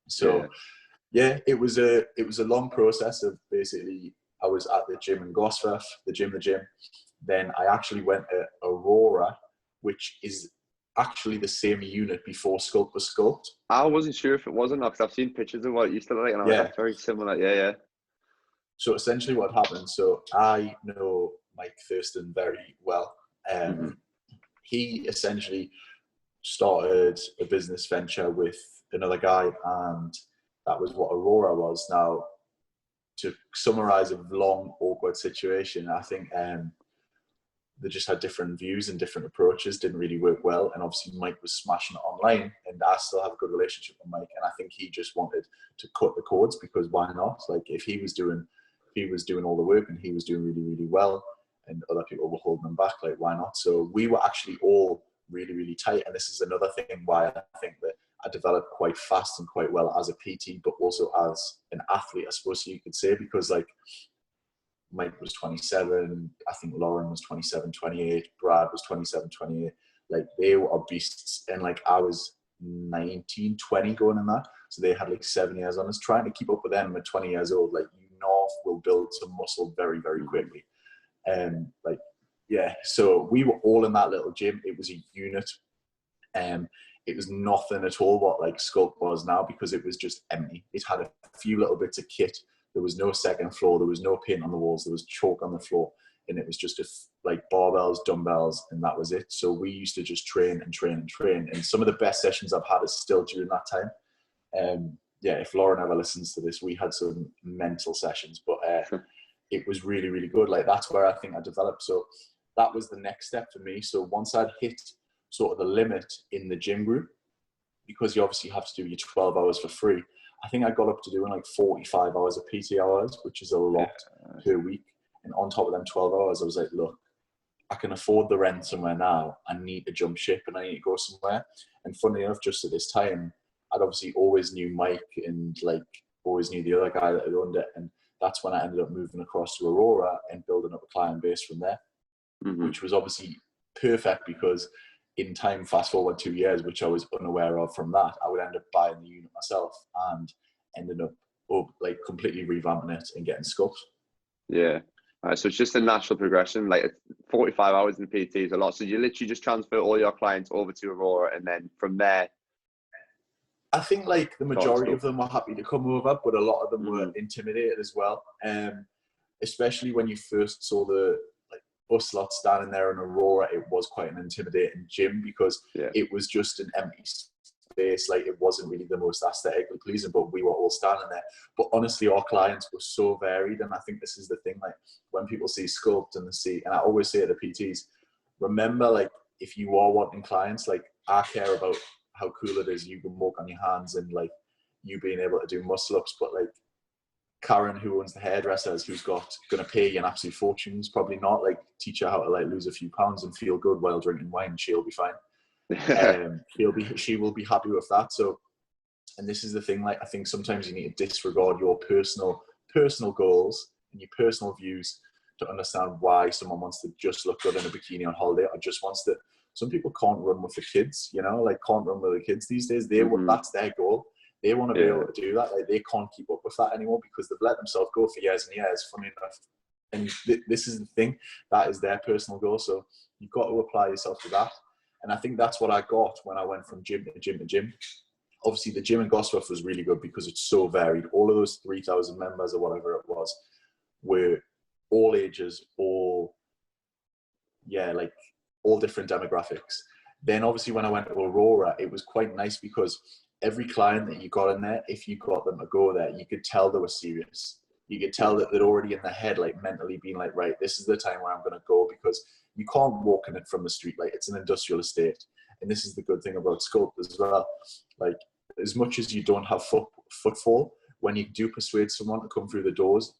So yeah, it was a long process of basically I was at the gym in Gosforth, the gym. Then I actually went to Aurora, which is actually the same unit before Sculpt was Sculpt. I wasn't sure if it wasn't, because I've seen pictures of what it used to look like, and I'm like, that's very similar. Yeah. So essentially what happened, so I know Mike Thurston very well. He essentially started a business venture with another guy, and that was what Aurora was. Now, to summarize a long, awkward situation, I think they just had different views and different approaches, didn't really work well. And obviously Mike was smashing it online, and I still have a good relationship with Mike. And I think he just wanted to cut the cords, because why not? Like, if he was doing all the work and he was doing really, really well, and other people were holding him back, like, why not? So we were actually all really, really tight. And this is another thing why I think that I developed quite fast and quite well as a PT, but also as an athlete, I suppose you could say, because like Mike was 27, I think Lauren was 27, 28, Brad was 27, 28. Like, they were beasts, and like I was 19, 20 going in that. So they had like 7 years on us. Trying to keep up with them at 20 years old, like, will build some muscle very, very quickly. So we were all in that little gym. It was a unit. It was nothing at all what like Sculpt was now, because it was just empty. It had a few little bits of kit. There was no second floor. There was no paint on the walls. There was chalk on the floor, and it was just like barbells, dumbbells, and that was it. So we used to just train. And some of the best sessions I've had is still during that time. If Lauren ever listens to this, we had some mental sessions, but it was really, really good. Like, that's where I think I developed. So that was the next step for me. So once I'd hit sort of the limit in the gym group, because you obviously have to do your 12 hours for free, I think I got up to doing like 45 hours of PT hours, which is a lot per week. And on top of them 12 hours, I was like, look, I can afford the rent somewhere now. I need to jump ship and I need to go somewhere. And funny enough, just at this time, I'd obviously always knew Mike, and like always knew the other guy that had owned it. And that's when I ended up moving across to Aurora and building up a client base from there, which was obviously perfect, because in time, fast forward 2 years, which I was unaware of from that, I would end up buying the unit myself and ended up like completely revamping it and getting Sculpt. Yeah. So it's just a natural progression. Like, 45 hours in the PT is a lot. So you literally just transfer all your clients over to Aurora, and then from there, I think like the majority of them were happy to come over, but a lot of them were intimidated as well. Especially when you first saw the like bus lot standing there in Aurora, it was quite an intimidating gym, because it was just an empty space. Like, it wasn't really the most aesthetically pleasing, but we were all standing there. But honestly, our clients were so varied, and I think this is the thing. Like, when people see Sculpt and I always say to the PTs, remember, like, if you are wanting clients, like, I care about how cool it is you can walk on your hands and like you being able to do muscle ups, but like Karen, who owns the hairdressers, who's going to pay you an absolute fortune, is probably not. Like, teach her how to like lose a few pounds and feel good while drinking wine, she'll be fine. She will be happy with that. So, and this is the thing, like, I think sometimes you need to disregard your personal goals and your personal views to understand why someone wants to just look good in a bikini on holiday, or just wants to. Some people can't run with the kids, like can't run with the kids these days. That's their goal. They want to be able to do that. Like, they can't keep up with that anymore, because they've let themselves go for years and years, funny enough. And this is the thing, that is their personal goal. So you've got to apply yourself to that. And I think that's what I got when I went from gym to gym to gym. Obviously, the gym in Gosforth was really good because it's so varied. All of those 3,000 members or whatever it was were all ages, all different demographics. Then obviously when I went to Aurora, it was quite nice, because every client that you got in there, if you got them to go there, you could tell they were serious. You could tell that they'd already in their head, like, mentally been like, right, this is the time where I'm going to go, because you can't walk in it from the street. Like, it's an industrial estate. And this is the good thing about Sculpt as well. Like, as much as you don't have footfall, when you do persuade someone to come through the doors,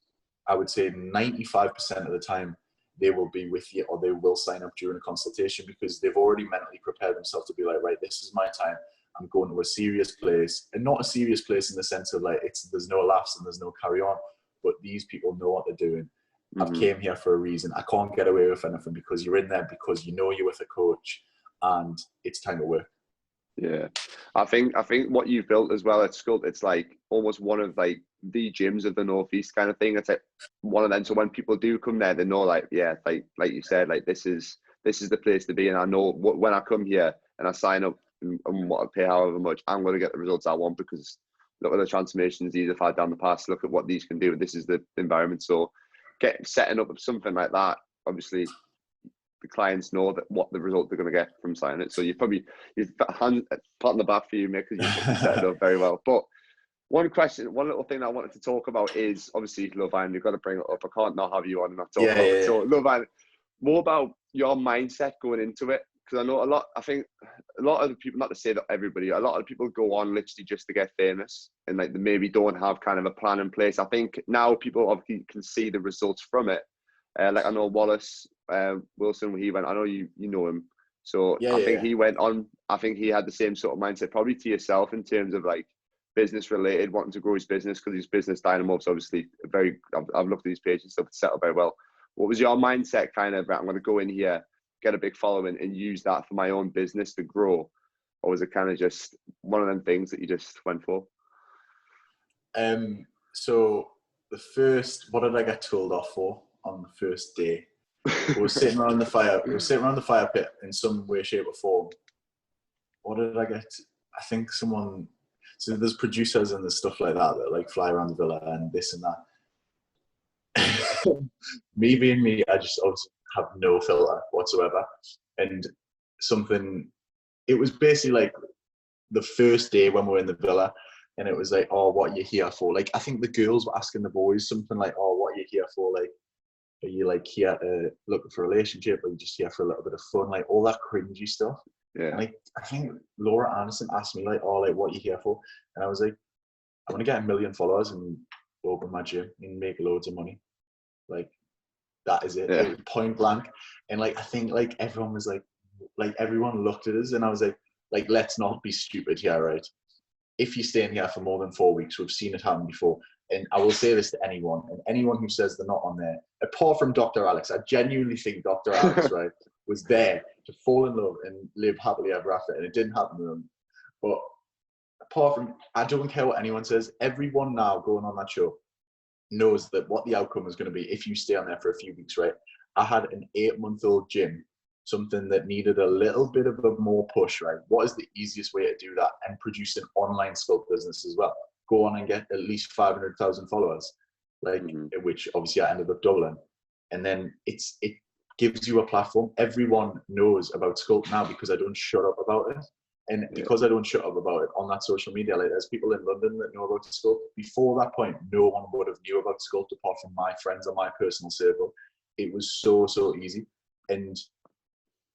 I would say 95% of the time, they will be with you, or they will sign up during a consultation, because they've already mentally prepared themselves to be like, right, this is my time. I'm going to a serious place, and not a serious place in the sense of like there's no laughs and there's no carry on, but these people know what they're doing. I've came here for a reason. I can't get away with anything, because you're in there because you know you're with a coach and it's time to work. Yeah, I think what you've built as well at Sculpt, it's like almost one of like the gyms of the Northeast kind of thing. It's like one of them. So when people do come there, they know like, yeah, like you said, like this is the place to be. And I know when I come here and I sign up and what I pay however much, I'm going to get the results I want, because look at the transformations these have had down the past. Look at what these can do. This is the environment. So setting up something like that, obviously the clients know that what the result they're going to get from signing it. So you've pat on the back for you, mate, because you've set it up very well. But one little thing I wanted to talk about is obviously Love Island. You've got to bring it up. I can't not have you on and not talk about it. So Love Island, more about your mindset going into it, because I know I think a lot of the people, not to say that everybody, a lot of people go on literally just to get famous, and like they maybe don't have kind of a plan in place. I think now people obviously can see the results from it. Like I know Wallace Wilson, when he went, I know you know him. So I think he went on, I think he had the same sort of mindset, probably to yourself, in terms of like business related, wanting to grow his business, because his business dynamo is obviously I've looked at his page and stuff, it's set up very well. What was your mindset kind of, I'm going to go in here, get a big following and use that for my own business to grow? Or was it kind of just one of them things that you just went for? So what did I get told off for on the first day? We were sitting around the fire. We were sitting around the fire pit in some way, shape, or form. What did I get? I think someone. So there's producers and there's stuff like that like fly around the villa and this and that. Me being me, I just obviously have no filter whatsoever. And it was basically like the first day when we were in the villa, and it was like, oh, what are you here for? Like, I think the girls were asking the boys something like, oh, what are you here for? Like, are you like here looking for a relationship, or are you just here for a little bit of fun? Like all that cringy stuff. Yeah. And I think Laura Anderson asked me like, oh, like what are you here for? And I was like, I want to get 1 million followers and open my gym and make loads of money. Like that is it. Like, point blank. And like I think like everyone was like everyone looked at us, and I was like let's not be stupid here, right? If you're staying here for more than 4 weeks, we've seen it happen before. And I will say this to anyone, and anyone who says they're not on there, apart from Dr. Alex, I genuinely think Dr. Alex, right, was there to fall in love and live happily ever after, and it didn't happen to them. But apart from, I don't care what anyone says, everyone now going on that show knows that what the outcome is going to be if you stay on there for a few weeks, right? I had an 8-month-old gym, something that needed a little bit of a more push, right? What is the easiest way to do that and produce an online sculpt business as well? Go on and get at least 500,000 followers, like which obviously I ended up doubling. And then it gives you a platform. Everyone knows about sculpt now because I don't shut up about it. And because I don't shut up about it on that social media, like there's people in London that know about sculpt. Before that point, no one would have knew about sculpt apart from my friends or my personal circle. It was so easy. And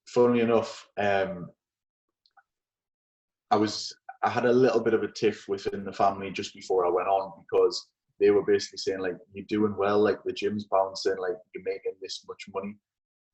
funnily enough, I had a little bit of a tiff within the family just before I went on, because they were basically saying like, you're doing well, like the gym's bouncing, like you're making this much money,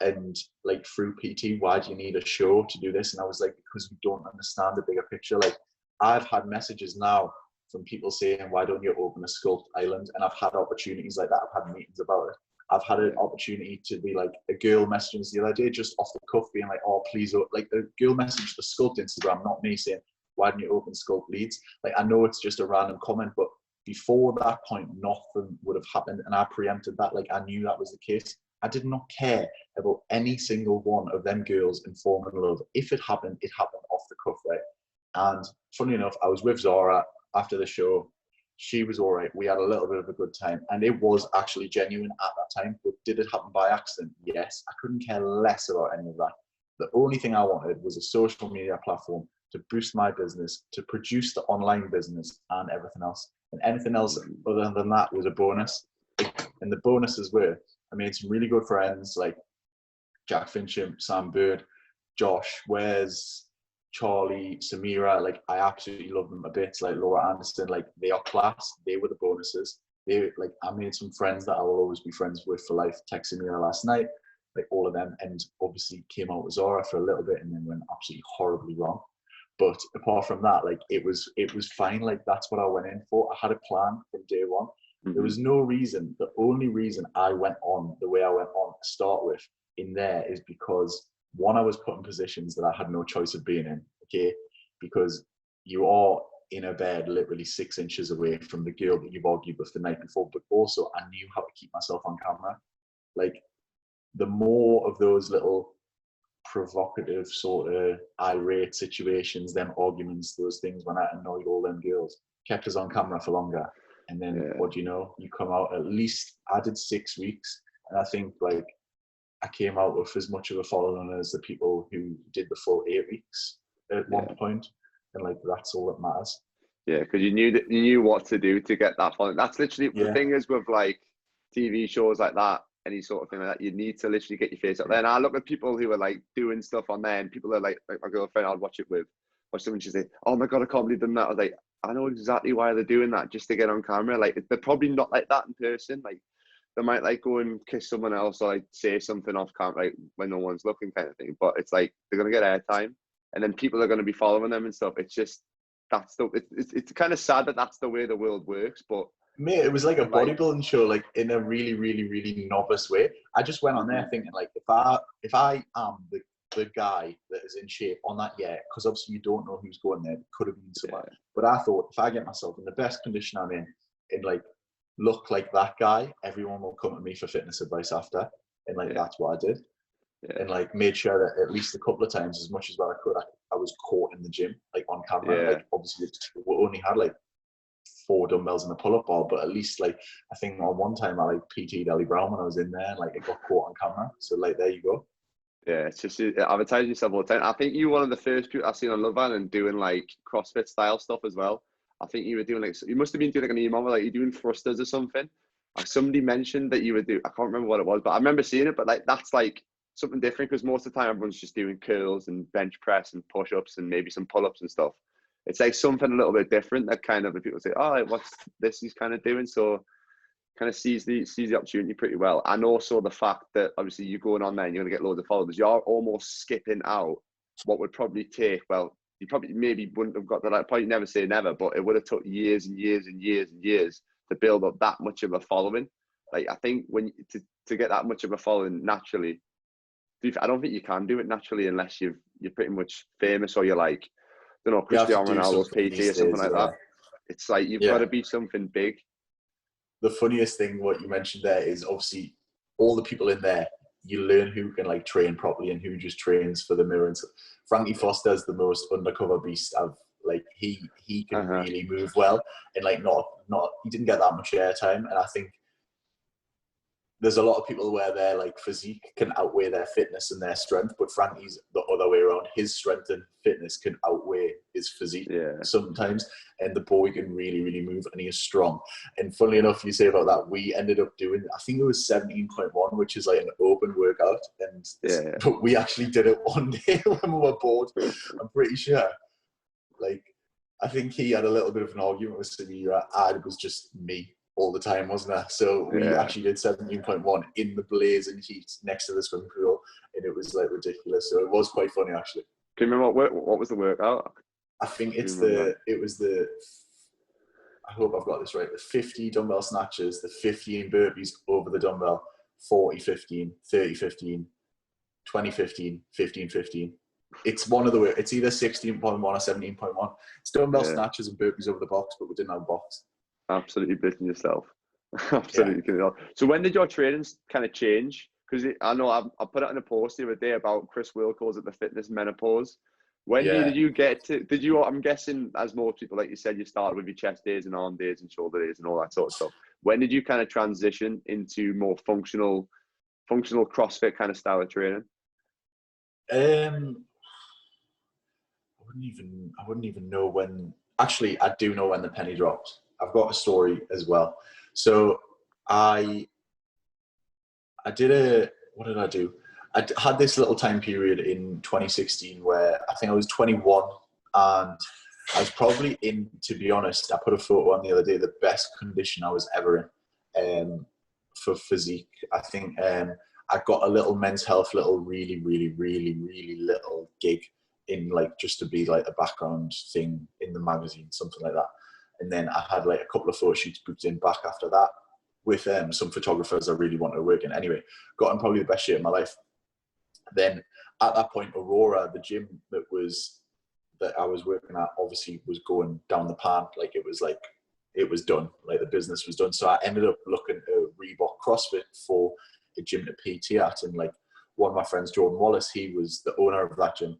and like through PT, why do you need a show to do this? And I was like, because we don't understand the bigger picture. Like I've had messages now from people saying, why don't you open a sculpt island? And I've had opportunities like that. I've had meetings about it. I've had an opportunity to be like, a girl messaging us the other day just off the cuff being like, oh, please, like a girl messaged the Sculpt Instagram, not me, saying, why didn't you open Sculpt Leeds? Like, I know it's just a random comment, but before that point, nothing would have happened. And I preempted that. Like, I knew that was the case. I did not care about any single one of them girls in falling in love. If it happened off the cuff, right? And funny enough, I was with Zara after the show. She was all right. We had a little bit of a good time. And it was actually genuine at that time. But did it happen by accident? Yes. I couldn't care less about any of that. The only thing I wanted was a social media platform to boost my business, to produce the online business and everything else. And anything else other than that was a bonus. And the bonuses were, I made some really good friends like Jack Fincham, Sam Bird, Josh Wes, Charlie, Samira. Like, I absolutely love them a bit. Like Laura Anderson, like they are class. They were the bonuses. I made some friends that I will always be friends with for life. Texting me last night. like all of them, and obviously came out with Zara for a little bit and then went absolutely horribly wrong. But apart from that, like it was fine. Like that's what I went in for. I had a plan from day one. There was no reason. The only reason I went on the way I went on to start with in there is because, one, I was put in positions that I had no choice of being in. Okay, because you are in a bed literally 6 inches away from the girl that you've argued with the night before. But also, I knew how to keep myself on camera. Like, the more of those little provocative sort of irate situations, them arguments, those things when I annoyed all them girls, kept us on camera for longer. And then what do you know? You come out, at least I did 6 weeks, and I think like I came out with as much of a following as the people who did the full 8 weeks at one point, and like that's all that matters. Yeah, because you knew what to do to get that following. That's literally the thing is with like TV shows like that, any sort of thing like that, you need to literally get your face out there. And I look at people who are like doing stuff on there, and people are like my girlfriend, I'd watch it with, or someone, she's like, oh my God, I can't believe they've done that. I was like, I know exactly why they're doing that, just to get on camera. Like, they're probably not like that in person. Like, they might like go and kiss someone else or like say something off camera, like when no one's looking, kind of thing. But it's like they're gonna get airtime, and then people are gonna be following them and stuff. It's just it's kind of sad that that's the way the world works. But mate, it was like a bodybuilding show, like in a really, really, really novice way. I just went on there thinking like, if I am the guy that is in shape on that year, because obviously you don't know who's going there, it could have been somewhere. But I thought, if I get myself in the best condition I'm in and like look like that guy, everyone will come to me for fitness advice after. And like that's what I did. And like made sure that at least a couple of times, as much as what I could, I was caught in the gym, like on camera. Like obviously we only had like 4 dumbbells and a pull-up bar, but at least like I think on one time I like PT'd Ellie Brown when I was in there, and like it got caught on camera. So like there you go. Yeah, it's just advertising yourself all the time. I think you were one of the first people I've seen on Love Island doing like CrossFit style stuff as well. I think you were doing like, you must have been doing like an email where like you're doing thrusters or something. Somebody mentioned that you would do, I can't remember what it was, but I remember seeing it. But like that's like something different, because most of the time everyone's just doing curls and bench press and push-ups and maybe some pull-ups and stuff. It's like something a little bit different that kind of, people say, oh, what's this he's kind of doing? So kind of sees the opportunity pretty well. And also the fact that obviously you're going on there and you're going to get loads of followers. You're almost skipping out what would probably take, well, you probably maybe wouldn't have got to that point, never say never, but it would have took years and years and years and years to build up that much of a following. Like, I think when to get that much of a following naturally, I don't think you can do it naturally unless you're pretty much famous, or you're like, I don't know, Cristiano Ronaldo's PT or something like that. It's like you've got to be something big. The funniest thing what you mentioned there is obviously all the people in there, you learn who can like train properly and who just trains for the mirror. And so Frankie Foster's the most undercover beast. Like he can really move well, and like not he didn't get that much airtime. And I think there's a lot of people where their like physique can outweigh their fitness and their strength, but Frankie's the other way around. His strength and fitness can outweigh his physique sometimes, and the boy can really, really move, and he is strong. And funnily enough, you say about that, we ended up doing, I think it was 17.1, which is like an open workout, and but we actually did it one day when we were bored. I'm pretty sure. Like, I think he had a little bit of an argument with Samira. It was just me all the time, wasn't it? So we actually did 17.1 in the blazing heat next to the swimming pool, and it was like ridiculous. So it was quite funny, actually. Can you remember what was the workout? I think I hope I've got this right, the 50 dumbbell snatches, the 15 burpees over the dumbbell, 40-15, 30-15, 20-15, 15-15. It's one of the, it's either 16.1 or 17.1. It's dumbbell snatches and burpees over the box, but we didn't have a box. Absolutely blitzing yourself. Absolutely. Yeah. So when did your training kind of change? Because I know I put it in a post the other day about Chris Will calls it the fitness menopause. When did you get to, I'm guessing, as most people, like you said, you started with your chest days and arm days and shoulder days and all that sort of stuff. When did you kind of transition into more functional CrossFit kind of style of training? I wouldn't even know when. Actually, I do know when the penny dropped. I've got a story as well. So I did what did I do? I had this little time period in 2016 where I think I was 21, and I was probably in, to be honest, I put a photo on the other day, the best condition I was ever in for physique. I think I got a little men's health, little really little gig in like just to be like a background thing in the magazine, something like that. And then I had like a couple of photo shoots booked in back after that with some photographers I really wanted to work in. Anyway, got in probably the best shape of my life. Then at that point, Aurora, the gym that I was working at, obviously was going down the pan. Like it was done. Like the business was done. So I ended up looking at Reebok CrossFit for a gym to PT at. And like one of my friends, Jordan Wallace, he was the owner of that gym.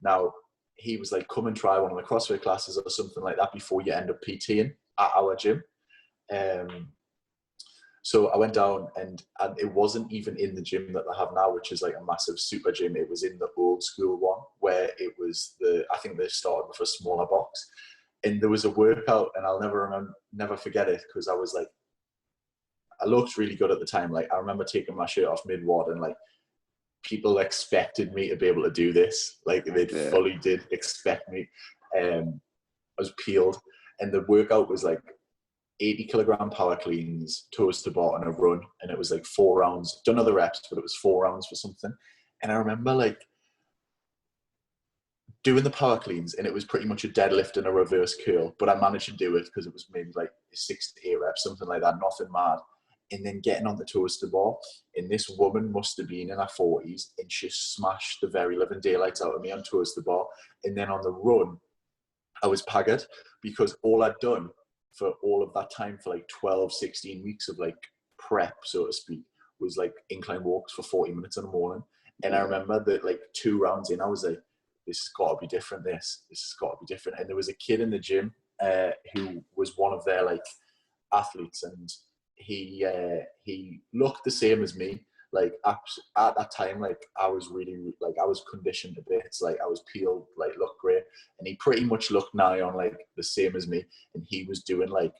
Now he was like, come and try one of the CrossFit classes or something like that before you end up PTing at our gym. So I went down and it wasn't even in the gym that I have now, which is like a massive super gym. It was in the old school one where it was I think they started with a smaller box. And there was a workout, and I'll never forget it, because I was like, I looked really good at the time. Like I remember taking my shirt off mid-wad, and like people expected me to be able to do this. Like they fully did expect me. I was peeled, and the workout was like 80 kilogram power cleans, toes to bar, and a run. And it was like 4 rounds. Done other reps, but it was 4 rounds for something. And I remember like doing the power cleans, and it was pretty much a deadlift and a reverse curl, but I managed to do it because it was maybe like 6 to 8 reps, something like that, nothing mad. And then getting on the toes to bar, and this woman must have been in her 40s, and she smashed the very living daylights out of me on toes to bar. And then on the run, I was paggered, because all I'd done for all of that time, for like 12, 16 weeks of like prep, so to speak, was like incline walks for 40 minutes in the morning. And I remember that like 2 rounds in, I was like, this has got to be different. This has got to be different. And there was a kid in the gym who was one of their like athletes, and he looked the same as me. Like at that time, like I was really like, I was conditioned a bit. It's like I was peeled, like looked great, and he pretty much looked nigh on like the same as me. And he was doing like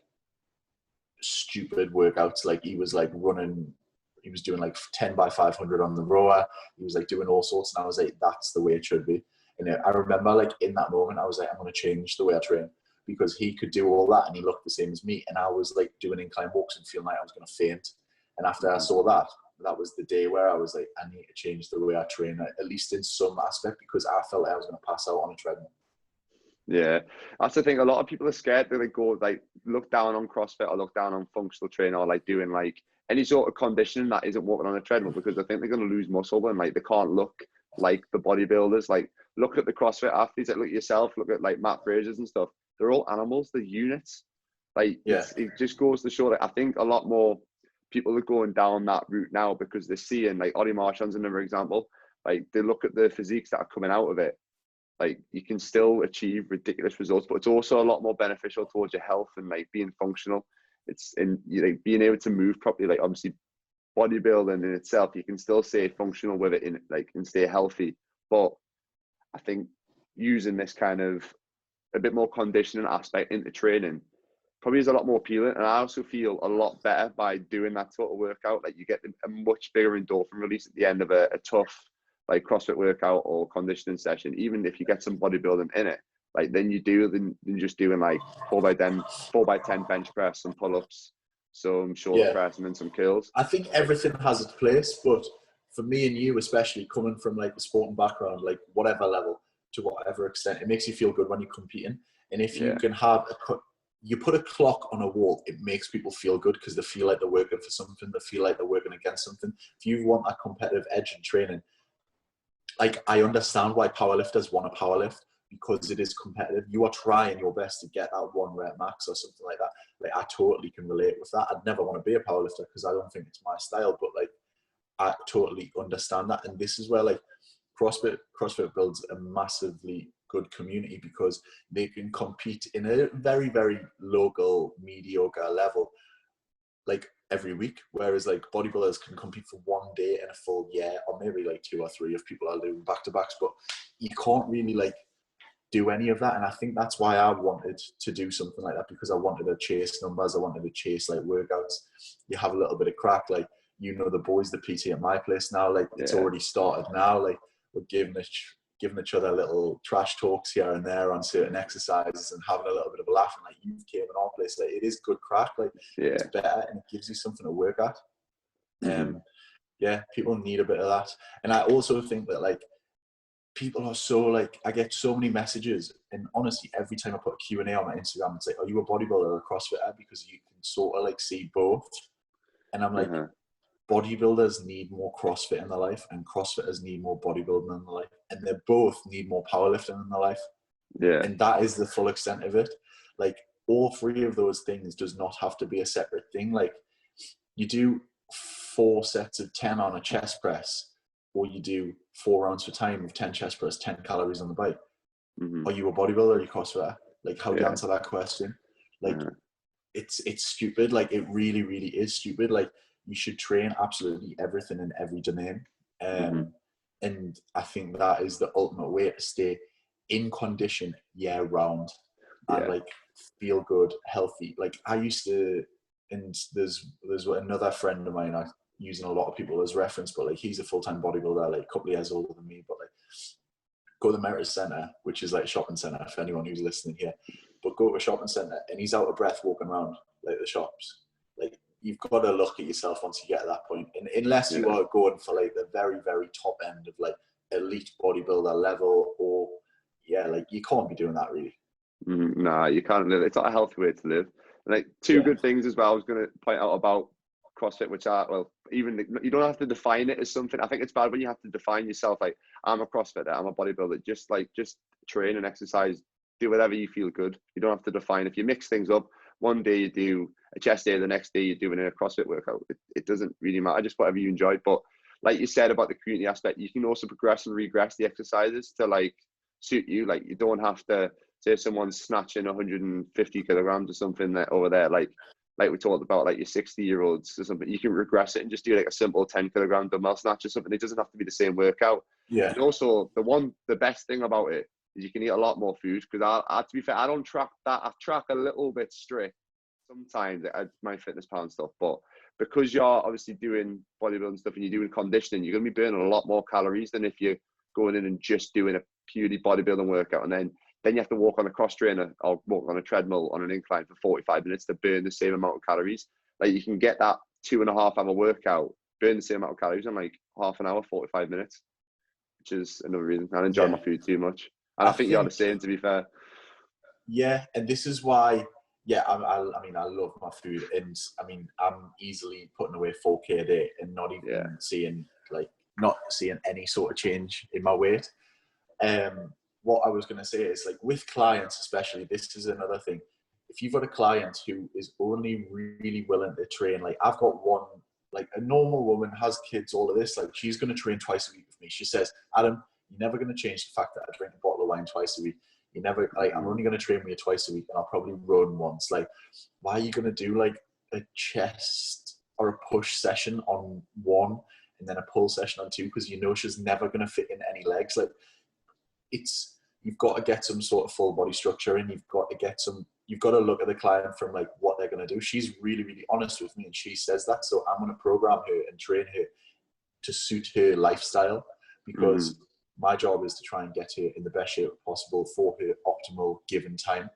stupid workouts. Like he was like running. He was doing like 10 by 500 on the rower. He was like doing all sorts, and I was like, that's the way it should be. And I remember like in that moment, I was like, I'm going to change the way I train, because he could do all that and he looked the same as me. And I was like doing incline walks and feeling like I was going to faint. And after I saw that, that was the day where I was like, I need to change the way I train, at least in some aspect, because I felt like I was going to pass out on a treadmill. Yeah, that's the thing. A lot of people are scared to like go like look down on CrossFit or look down on functional training or like doing like any sort of conditioning that isn't walking on a treadmill, because I think they're going to lose muscle and like they can't look like the bodybuilders. Like look at the CrossFit athletes, like look at yourself, look at like Matt Frazier's and stuff. They're all animals, they're units. Like it just goes to show that I think a lot more people are going down that route now, because they're seeing like Ollie Marchand's another example. Like they look at the physiques that are coming out of it. Like you can still achieve ridiculous results, but it's also a lot more beneficial towards your health and like being functional. It's in like being able to move properly. Like obviously bodybuilding in itself, you can still stay functional with it in like and stay healthy. But I think using this kind of a bit more conditioning aspect into training probably is a lot more appealing. And I also feel a lot better by doing that sort of workout. Like you get a much bigger endorphin release at the end of a tough like CrossFit workout or conditioning session. Even if you get some bodybuilding in it, like then you do than just doing like 4x10 bench press, some pull-ups, some shoulder press, and then some curls. I think everything has its place, but for me and you, especially coming from like a sporting background, like whatever level to whatever extent, it makes you feel good when you're competing. And if you can have you put a clock on a wall, it makes people feel good because they feel like they're working for something. They feel like they're working against something. If you want a competitive edge in training, like I understand why powerlifters want to powerlift, because it is competitive. You are trying your best to get that 1 rep max or something like that. Like I totally can relate with that. I'd never want to be a powerlifter because I don't think it's my style, but like I totally understand that. And this is where like CrossFit builds a massively good community, because they can compete in a very, very local, mediocre level, like every week. Whereas like bodybuilders can compete for 1 day in a full year, or maybe like 2 or 3 if people are doing back-to-backs, but you can't really like do any of that. And I think that's why I wanted to do something like that, because I wanted to chase numbers. I wanted to chase like workouts. You have a little bit of crack, like, you know, the boys, the PT at my place now, like it's already started now. Like we're giving each other little trash talks here and there on certain exercises and having a little bit of a laugh. And like, you've came in our place, like it is good crack, like it's better and it gives you something to work at. Yeah, people need a bit of that. And I also think that like people are so like, I get so many messages, and honestly, every time I put a Q&A on my Instagram, it's like, are you a bodybuilder or a CrossFitter? Because you can sort of like see both. And I'm like, bodybuilders need more CrossFit in their life, and CrossFitters need more bodybuilding in their life, and they both need more powerlifting in their life. Yeah. And that is the full extent of it. Like, all three of those things does not have to be a separate thing. Like, you do 4 sets of 10 on a chest press, or you do 4 rounds for time with 10 chest press, 10 calories on the bike. Are you a bodybuilder or are you CrossFitter? Like, how do you answer that question? Like, it's stupid. Like, it really, really is stupid. Like, you should train absolutely everything in every domain. And I think that is the ultimate way to stay in condition year round and like feel good, healthy. Like, I used to, and there's another friend of mine, I'm using a lot of people as reference, but like, he's a full-time bodybuilder, like a couple of years older than me, but like, go to the Merit Centre, which is like a shopping centre for anyone who's listening here, but go to a shopping centre and he's out of breath walking around like the shops. Like, you've got to look at yourself once you get to that point. And unless you are going for like the very, very top end of like elite bodybuilder level, or like, you can't be doing that really. Nah, you can't live. It's not a healthy way to live. And like, two good things as well I was going to point out about CrossFit, which are, well, even you don't have to define it as something. I think it's bad when you have to define yourself like, I'm a CrossFitter, I'm a bodybuilder. Just train and exercise, do whatever you feel good. You don't have to define. If you mix things up, one day you do a chest day, the next day you're doing a CrossFit workout. It doesn't really matter. Just whatever you enjoy. But like you said about the community aspect, you can also progress and regress the exercises to like suit you. Like, you don't have to say someone's snatching 150 kilograms or something that over there, like we talked about, like your 60-year-olds or something, you can regress it and just do like a simple 10-kilogram dumbbell snatch or something. It doesn't have to be the same workout. And also the best thing about it is you can eat a lot more food, because I to be fair, I don't track that. I track a little bit strict sometimes at my fitness pal and stuff, but because you're obviously doing bodybuilding stuff and you're doing conditioning, you're going to be burning a lot more calories than if you're going in and just doing a purely bodybuilding workout, and then you have to walk on a cross trainer or walk on a treadmill on an incline for 45 minutes to burn the same amount of calories. Like, you can get that 2.5 hour workout, burn the same amount of calories in like half an hour, 45 minutes, which is another reason. I enjoy my food too much. And I think you're the same, to be fair. Yeah, and this is why, I mean, I love my food, and I mean, I'm easily putting away 4K a day and not even seeing any sort of change in my weight. What I was going to say is, like, with clients especially, this is another thing. If you've got a client who is only really willing to train, like, I've got one, like, a normal woman, has kids, all of this, like, she's going to train twice a week with me. She says, Adam, you're never going to change the fact that I drink a bottle of wine twice a week. You never, like, I'm only going to train with you twice a week, and I'll probably run once. Like, why are you going to do like a chest or a push session on one and then a pull session on two? Because you know she's never going to fit in any legs. Like, you've got to get some sort of full body structure, and you've got to look at the client from like what they're going to do. She's really, really honest with me, and she says that. So I'm going to program her and train her to suit her lifestyle, because my job is to try and get her in the best shape possible for her optimal given time.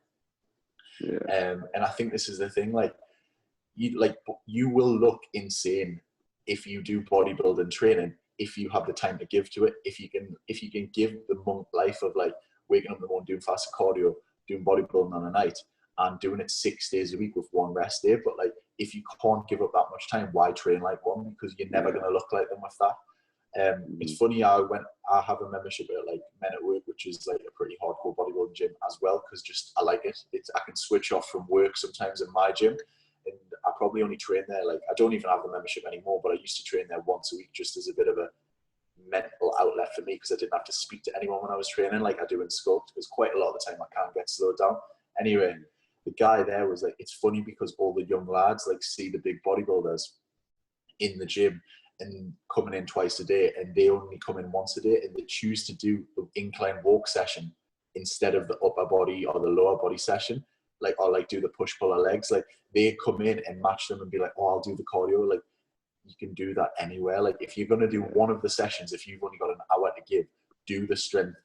And I think this is the thing, like, you will look insane if you do bodybuilding training, if you have the time to give to it, if you can give the monk life of like waking up in the morning, doing fasted cardio, doing bodybuilding on a night, and doing it 6 days a week with one rest day. But like, if you can't give up that much time, why train like one? Because you're never going to look like them with that. It's funny, I have a membership at like Men at Work, which is like a pretty hardcore bodybuilding gym as well, because just I like it. I can switch off from work sometimes in my gym, and I probably only train there, like, I don't even have the membership anymore, but I used to train there once a week just as a bit of a mental outlet for me, because I didn't have to speak to anyone when I was training like I do in Sculpt, because quite a lot of the time I can't get slowed down. Anyway, the guy there was like, it's funny because all the young lads like see the big bodybuilders in the gym and coming in twice a day, and they only come in once a day, and they choose to do the incline walk session instead of the upper body or the lower body session, like, or like do the push pull of legs. Like, they come in and match them and be like, oh, I'll do the cardio. Like, you can do that anywhere. Like, if you're going to do one of the sessions, if you've only got an hour to give, do the strength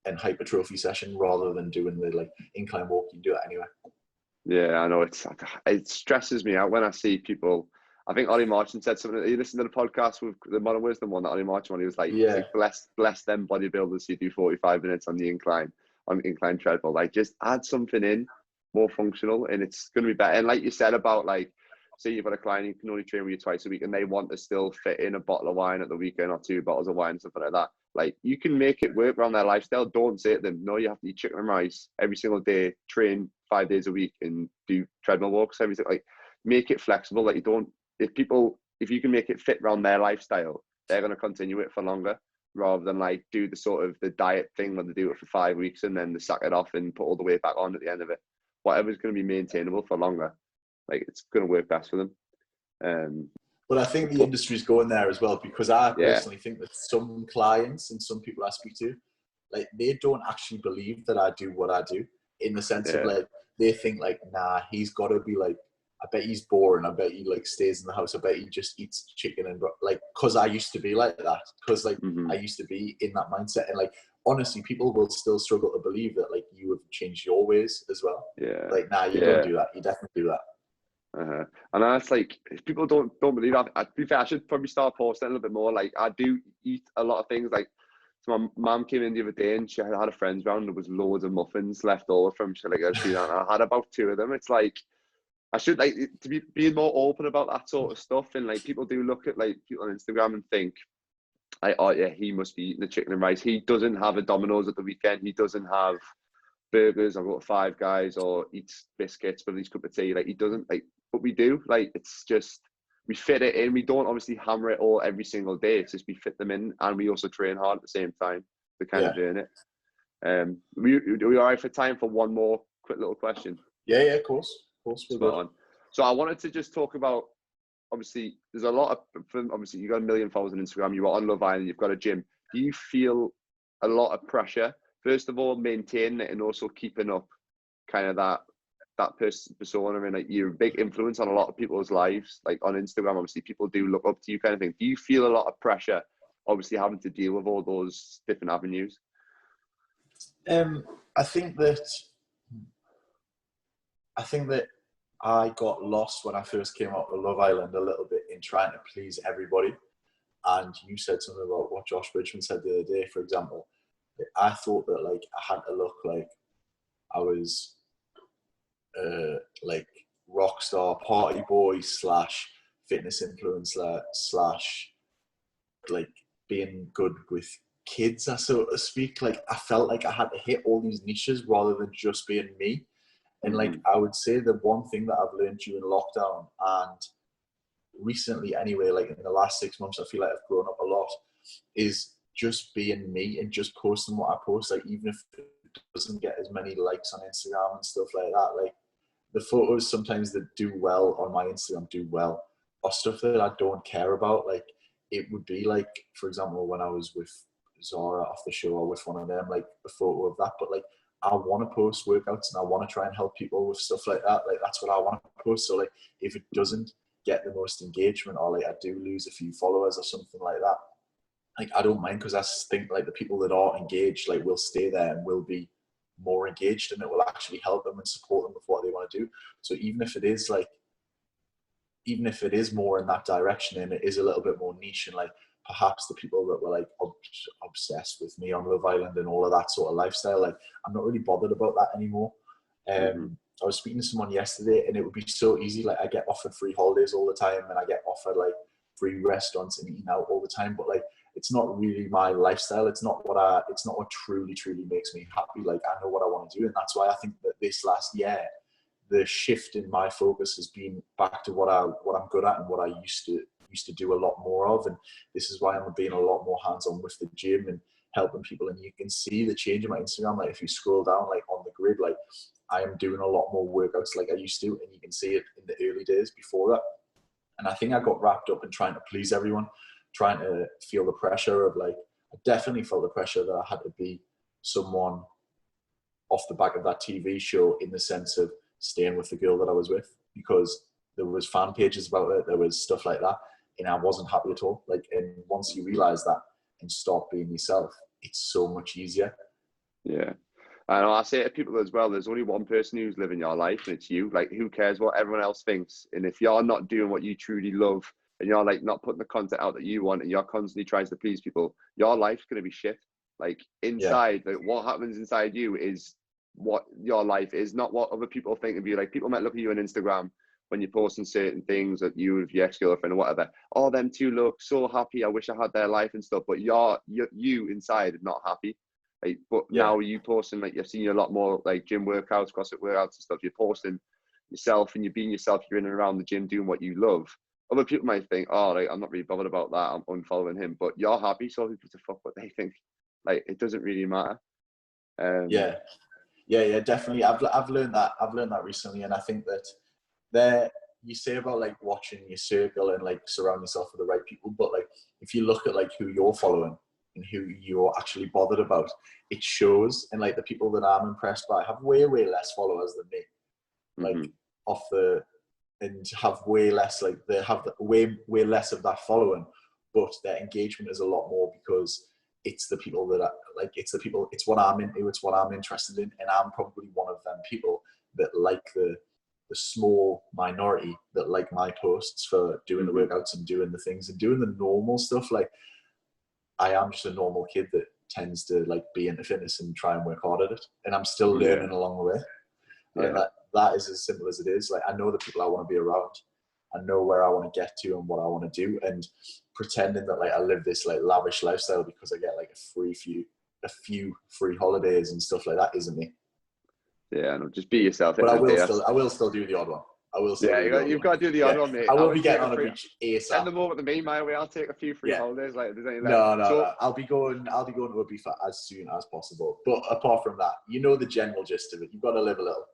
and hypertrophy session rather than doing the like incline walk. You can do it anywhere. Yeah, I know, it stresses me out when I see people. I think Ollie Marchand said something. You listened to the podcast with the Modern Wisdom one that Ollie Marchand one. He was like, Yeah. bless them bodybuilders who do 45 minutes on the incline treadmill. Like, just add something in more functional, and it's going to be better. And like you said about, like, say you've got a client you can only train with you twice a week, and they want to still fit in a bottle of wine at the weekend or 2 bottles of wine, something like that. Like, you can make it work around their lifestyle. Don't say to them, no, you have to eat chicken and rice every single day, train 5 days a week, and do treadmill walks every day. Like, make it flexible. Like, you don't. If you can make it fit around their lifestyle, they're going to continue it for longer, rather than like do the sort of the diet thing where they do it for 5 weeks and then they sack it off and put all the weight back on at the end of it. Whatever's going to be maintainable for longer, like, it's going to work best for them. But I think the industry's going there as well, because I personally think that some clients and some people I speak to, like, they don't actually believe that I do what I do, in the sense of, like, they think like, nah, he's got to be like, I bet he's boring. I bet he like stays in the house. I bet he just eats chicken and like, cause I used to be like that. Cause like I used to be in that mindset. And like, honestly, people will still struggle to believe that like you have changed your ways as well. Yeah. Like, nah, you don't do that. You definitely do that. And that's like, if people don't believe that, to be fair, I should probably start posting a little bit more. Like, I do eat a lot of things. Like, so my mum came in the other day and she had a friend's round. There was loads of muffins left over from, I had about 2 of them. It's like, I should like to be being more open about that sort of stuff. And like, people do look at like people on Instagram and think, like, oh yeah, he must be eating the chicken and rice. He doesn't have a Domino's at the weekend. He doesn't have burgers or go to Five Guys or eats biscuits with his cup of tea. Like, he doesn't, like, but we do. Like, it's just, we fit it in. We don't obviously hammer it all every single day. It's just we fit them in, and we also train hard at the same time to kind of doing it. We all right for time for one more quick little question? Yeah, of course. So I wanted to just talk about, obviously, there's a lot of, obviously, you got 1 million followers on Instagram, you are on Love Island, you've got a gym. Do you feel a lot of pressure, first of all, maintaining it and also keeping up kind of that persona? And like, you're a big influence on a lot of people's lives, like on Instagram, obviously, people do look up to you kind of thing. Do you feel a lot of pressure, obviously, having to deal with all those different avenues? I think that I got lost when I first came out to Love Island a little bit in trying to please everybody. And you said something about what Josh Bridgman said the other day, for example. I thought that like I had to look like I was like rock star party boy / fitness influencer / like being good with kids, so to speak. Like, I felt like I had to hit all these niches rather than just being me. And like, I would say the one thing that I've learned during lockdown and recently anyway, like in the last 6 months, I feel like I've grown up a lot, is just being me and just posting what I post. Like, even if it doesn't get as many likes on Instagram and stuff like that, like the photos sometimes that do well on my Instagram do well, or stuff that I don't care about. Like, it would be like, for example, when I was with Zara off the show or with one of them, like a photo of that. But like, I want to post workouts and I want to try and help people with stuff like that. Like, that's what I want to post. So like, if it doesn't get the most engagement, or like I do lose a few followers or something like that, like, I don't mind, because I think like the people that are engaged, like, will stay there and will be more engaged, and it will actually help them and support them with what they want to do. So even if it is more in that direction and it is a little bit more niche, and like perhaps the people that were like obsessed with me on Love Island and all of that sort of lifestyle, like, I'm not really bothered about that anymore. I was speaking to someone yesterday, and it would be so easy. Like, I get offered free holidays all the time, and I get offered like free restaurants and eating out all the time. But like, it's not really my lifestyle. It's not what truly makes me happy. Like, I know what I want to do, and that's why I think that this last year, the shift in my focus has been back to what I'm good at and what I used to do a lot more of. And this is why I'm being a lot more hands-on with the gym and helping people. And you can see the change in my Instagram. Like, if you scroll down, like on the grid, like, I am doing a lot more workouts like I used to, and you can see it in the early days before that. And I think I got wrapped up in trying to please everyone, trying to feel the pressure of like, I definitely felt the pressure that I had to be someone off the back of that TV show, in the sense of staying with the girl that I was with, because there was fan pages about it, there was stuff like that, and I wasn't happy at all. Like, and once you realize that and stop being yourself, it's so much easier. Yeah. And I say to people as well, there's only one person who's living your life, and it's you. Like, who cares what everyone else thinks? And if you're not doing what you truly love, and you're like not putting the content out that you want, and you're constantly trying to please people, your life's going to be shit. Like, inside, like, what happens inside you is what your life is, not what other people think of you. Like, people might look at you on Instagram when you're posting certain things, that you with your ex-girlfriend or whatever. Oh, them two look so happy. I wish I had their life and stuff. But you inside not happy. Like, but now you posting, like, you've seen a lot more like gym workouts, CrossFit workouts and stuff. You're posting yourself and you're being yourself. You're in and around the gym doing what you love. Other people might think, oh, like, I'm not really bothered about that. I'm unfollowing him. But you're happy, so who gives a fuck what they think? Like, it doesn't really matter. Yeah, definitely. I've learned that. I've learned that recently, and I think that you say about like watching your circle and like surround yourself with the right people, but like if you look at like who you're following and who you're actually bothered about, it shows. And like the people that I'm impressed by have way less followers than me, like and have way less, like they have way less of that following, but their engagement is a lot more because it's the people that it's what I'm into, it's what I'm interested in, and I'm probably one of them people that like the small minority that like my posts for doing the workouts and doing the things and doing the normal stuff. Like, I am just a normal kid that tends to like be into fitness and try and work hard at it, and I'm still learning along the way. And that is as simple as it is. Like, I know the people I want to be around, I know where I want to get to and what I want to do, and pretending that like I live this like lavish lifestyle because I get like a few free holidays and stuff like that isn't me. Yeah, no, just be yourself. But I will still do the odd one. I will still. Yeah, you've got to do the odd one, mate. I will be getting on a beach ASAP. Send them over to me my way. I'll take a few free holidays. Like, if there's any left. No. I'll be going to a beach as soon as possible. But apart from that, you know the general gist of it. You've got to live a little.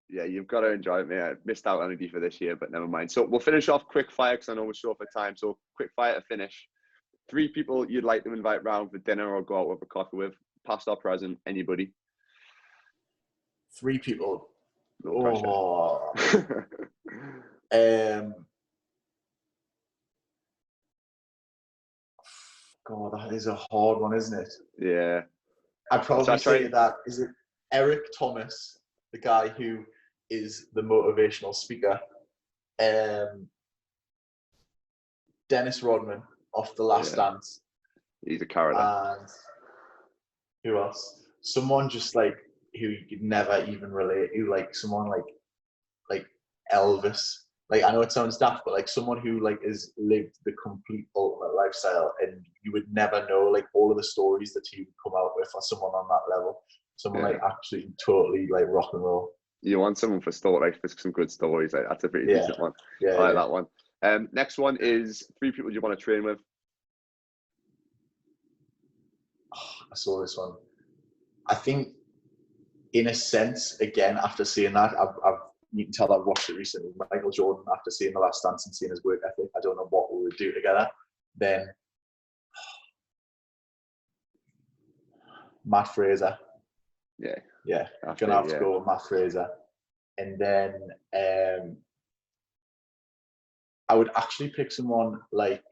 Yeah, you've got to enjoy it, mate. I missed out on it for this year, but never mind. So we'll finish off quick fire because I know we're short for time. So quick fire to finish. 3 people you'd like to invite round for dinner or go out with a coffee with, past or present, anybody. 3 people. No pressure. God, that is a hard one, isn't it? Yeah. I'd probably say that, is it Eric Thomas, the guy who is the motivational speaker, Dennis Rodman off The Last Dance. He's a character. And who else? Someone just like who you could never even relate to, like someone like Elvis. Like, I know it sounds daft, but like someone who like has lived the complete ultimate lifestyle, and you would never know like all of the stories that he would come out with, or someone on that level. Someone like actually totally like rock and roll. You want someone for some good stories. Like, that's a pretty decent one. I like that one. Next one is 3 people you want to train with. Oh, I saw this one. I think, in a sense, again, after seeing that, you can tell I've watched it recently. Michael Jordan, after seeing The Last Dance and seeing his work ethic, I don't know what we would do together. Then Matt Fraser. Yeah. I'm gonna have to go with Matt Fraser. And then I would actually pick someone like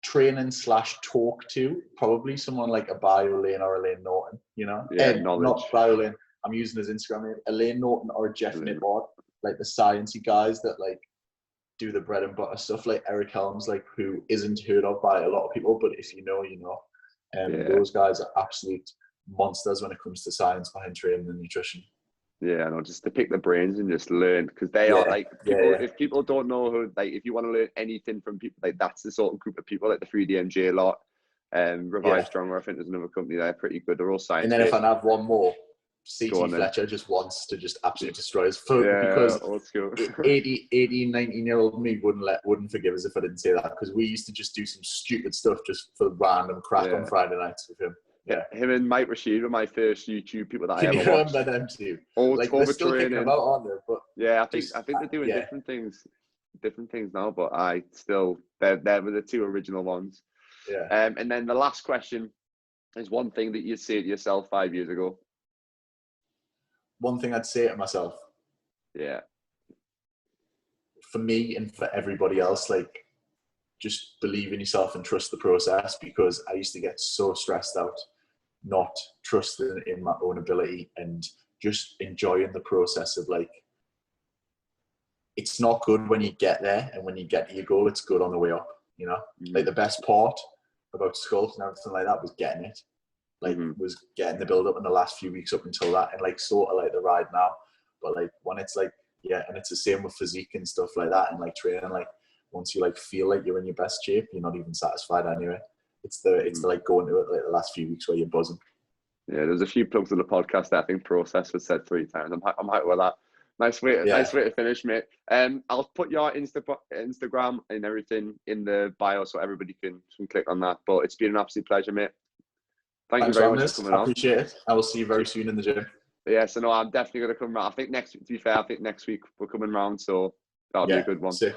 training / talk to, probably someone like a Bio Lane or Elaine Norton, you know? Not Bio Lane, I'm using his Instagram name, Elaine Norton or Jeff Nippard, like the sciencey guys that like do the bread and butter stuff, like Eric Helms, like who isn't heard of by a lot of people, but if you know, you know. Those guys are absolute monsters when it comes to science behind training and nutrition. Yeah, I know, just to pick the brains and just learn, because they are like people. If people don't know who, like, if you want to learn anything from people, like that's the sort of group of people, like the 3DMJ lot, Revive Stronger. I think there's another company there, pretty good. They're all science. And then if I have one more, CT Fletcher just wants to just absolutely destroy us because old school. 18, 19-year-old me wouldn't forgive us if I didn't say that, because we used to just do some stupid stuff just for random crack on Friday nights with him. Yeah, him and Mike Rashid were my first YouTube people that I ever watched. Can you remember them two? Like, they're still kicking them out, aren't they? But yeah, I think they're doing different things now. But they were the 2 original ones. Yeah. And then the last question is one thing that you'd say to yourself 5 years ago. One thing I'd say to myself. Yeah. For me and for everybody else, like, just believe in yourself and trust the process, because I used to get so stressed out not trusting in my own ability and just enjoying the process of like, it's not good when you get there, and when you get to your goal, it's good on the way up, you know? Like the best part about sculpt and everything like that was getting it. Like was getting the build up in the last few weeks up until that, and like sort of like the ride now. But like when it's like, yeah, and it's the same with physique and stuff like that, and like training, like once you like feel like you're in your best shape, you're not even satisfied anyway. It's the like going to it like the last few weeks where you're buzzing. Yeah, there's a few plugs of the podcast that I think process was said 3 times. I'm happy with that. Nice way to finish, mate. I'll put your Instagram and everything in the bio so everybody can click on that. But it's been an absolute pleasure, mate. Thanks you very much for coming on. I appreciate it. I will see you very soon in the gym. Yeah, so no, I'm definitely going to come around. I think next week we're coming round, so that'll be a good one. Sick.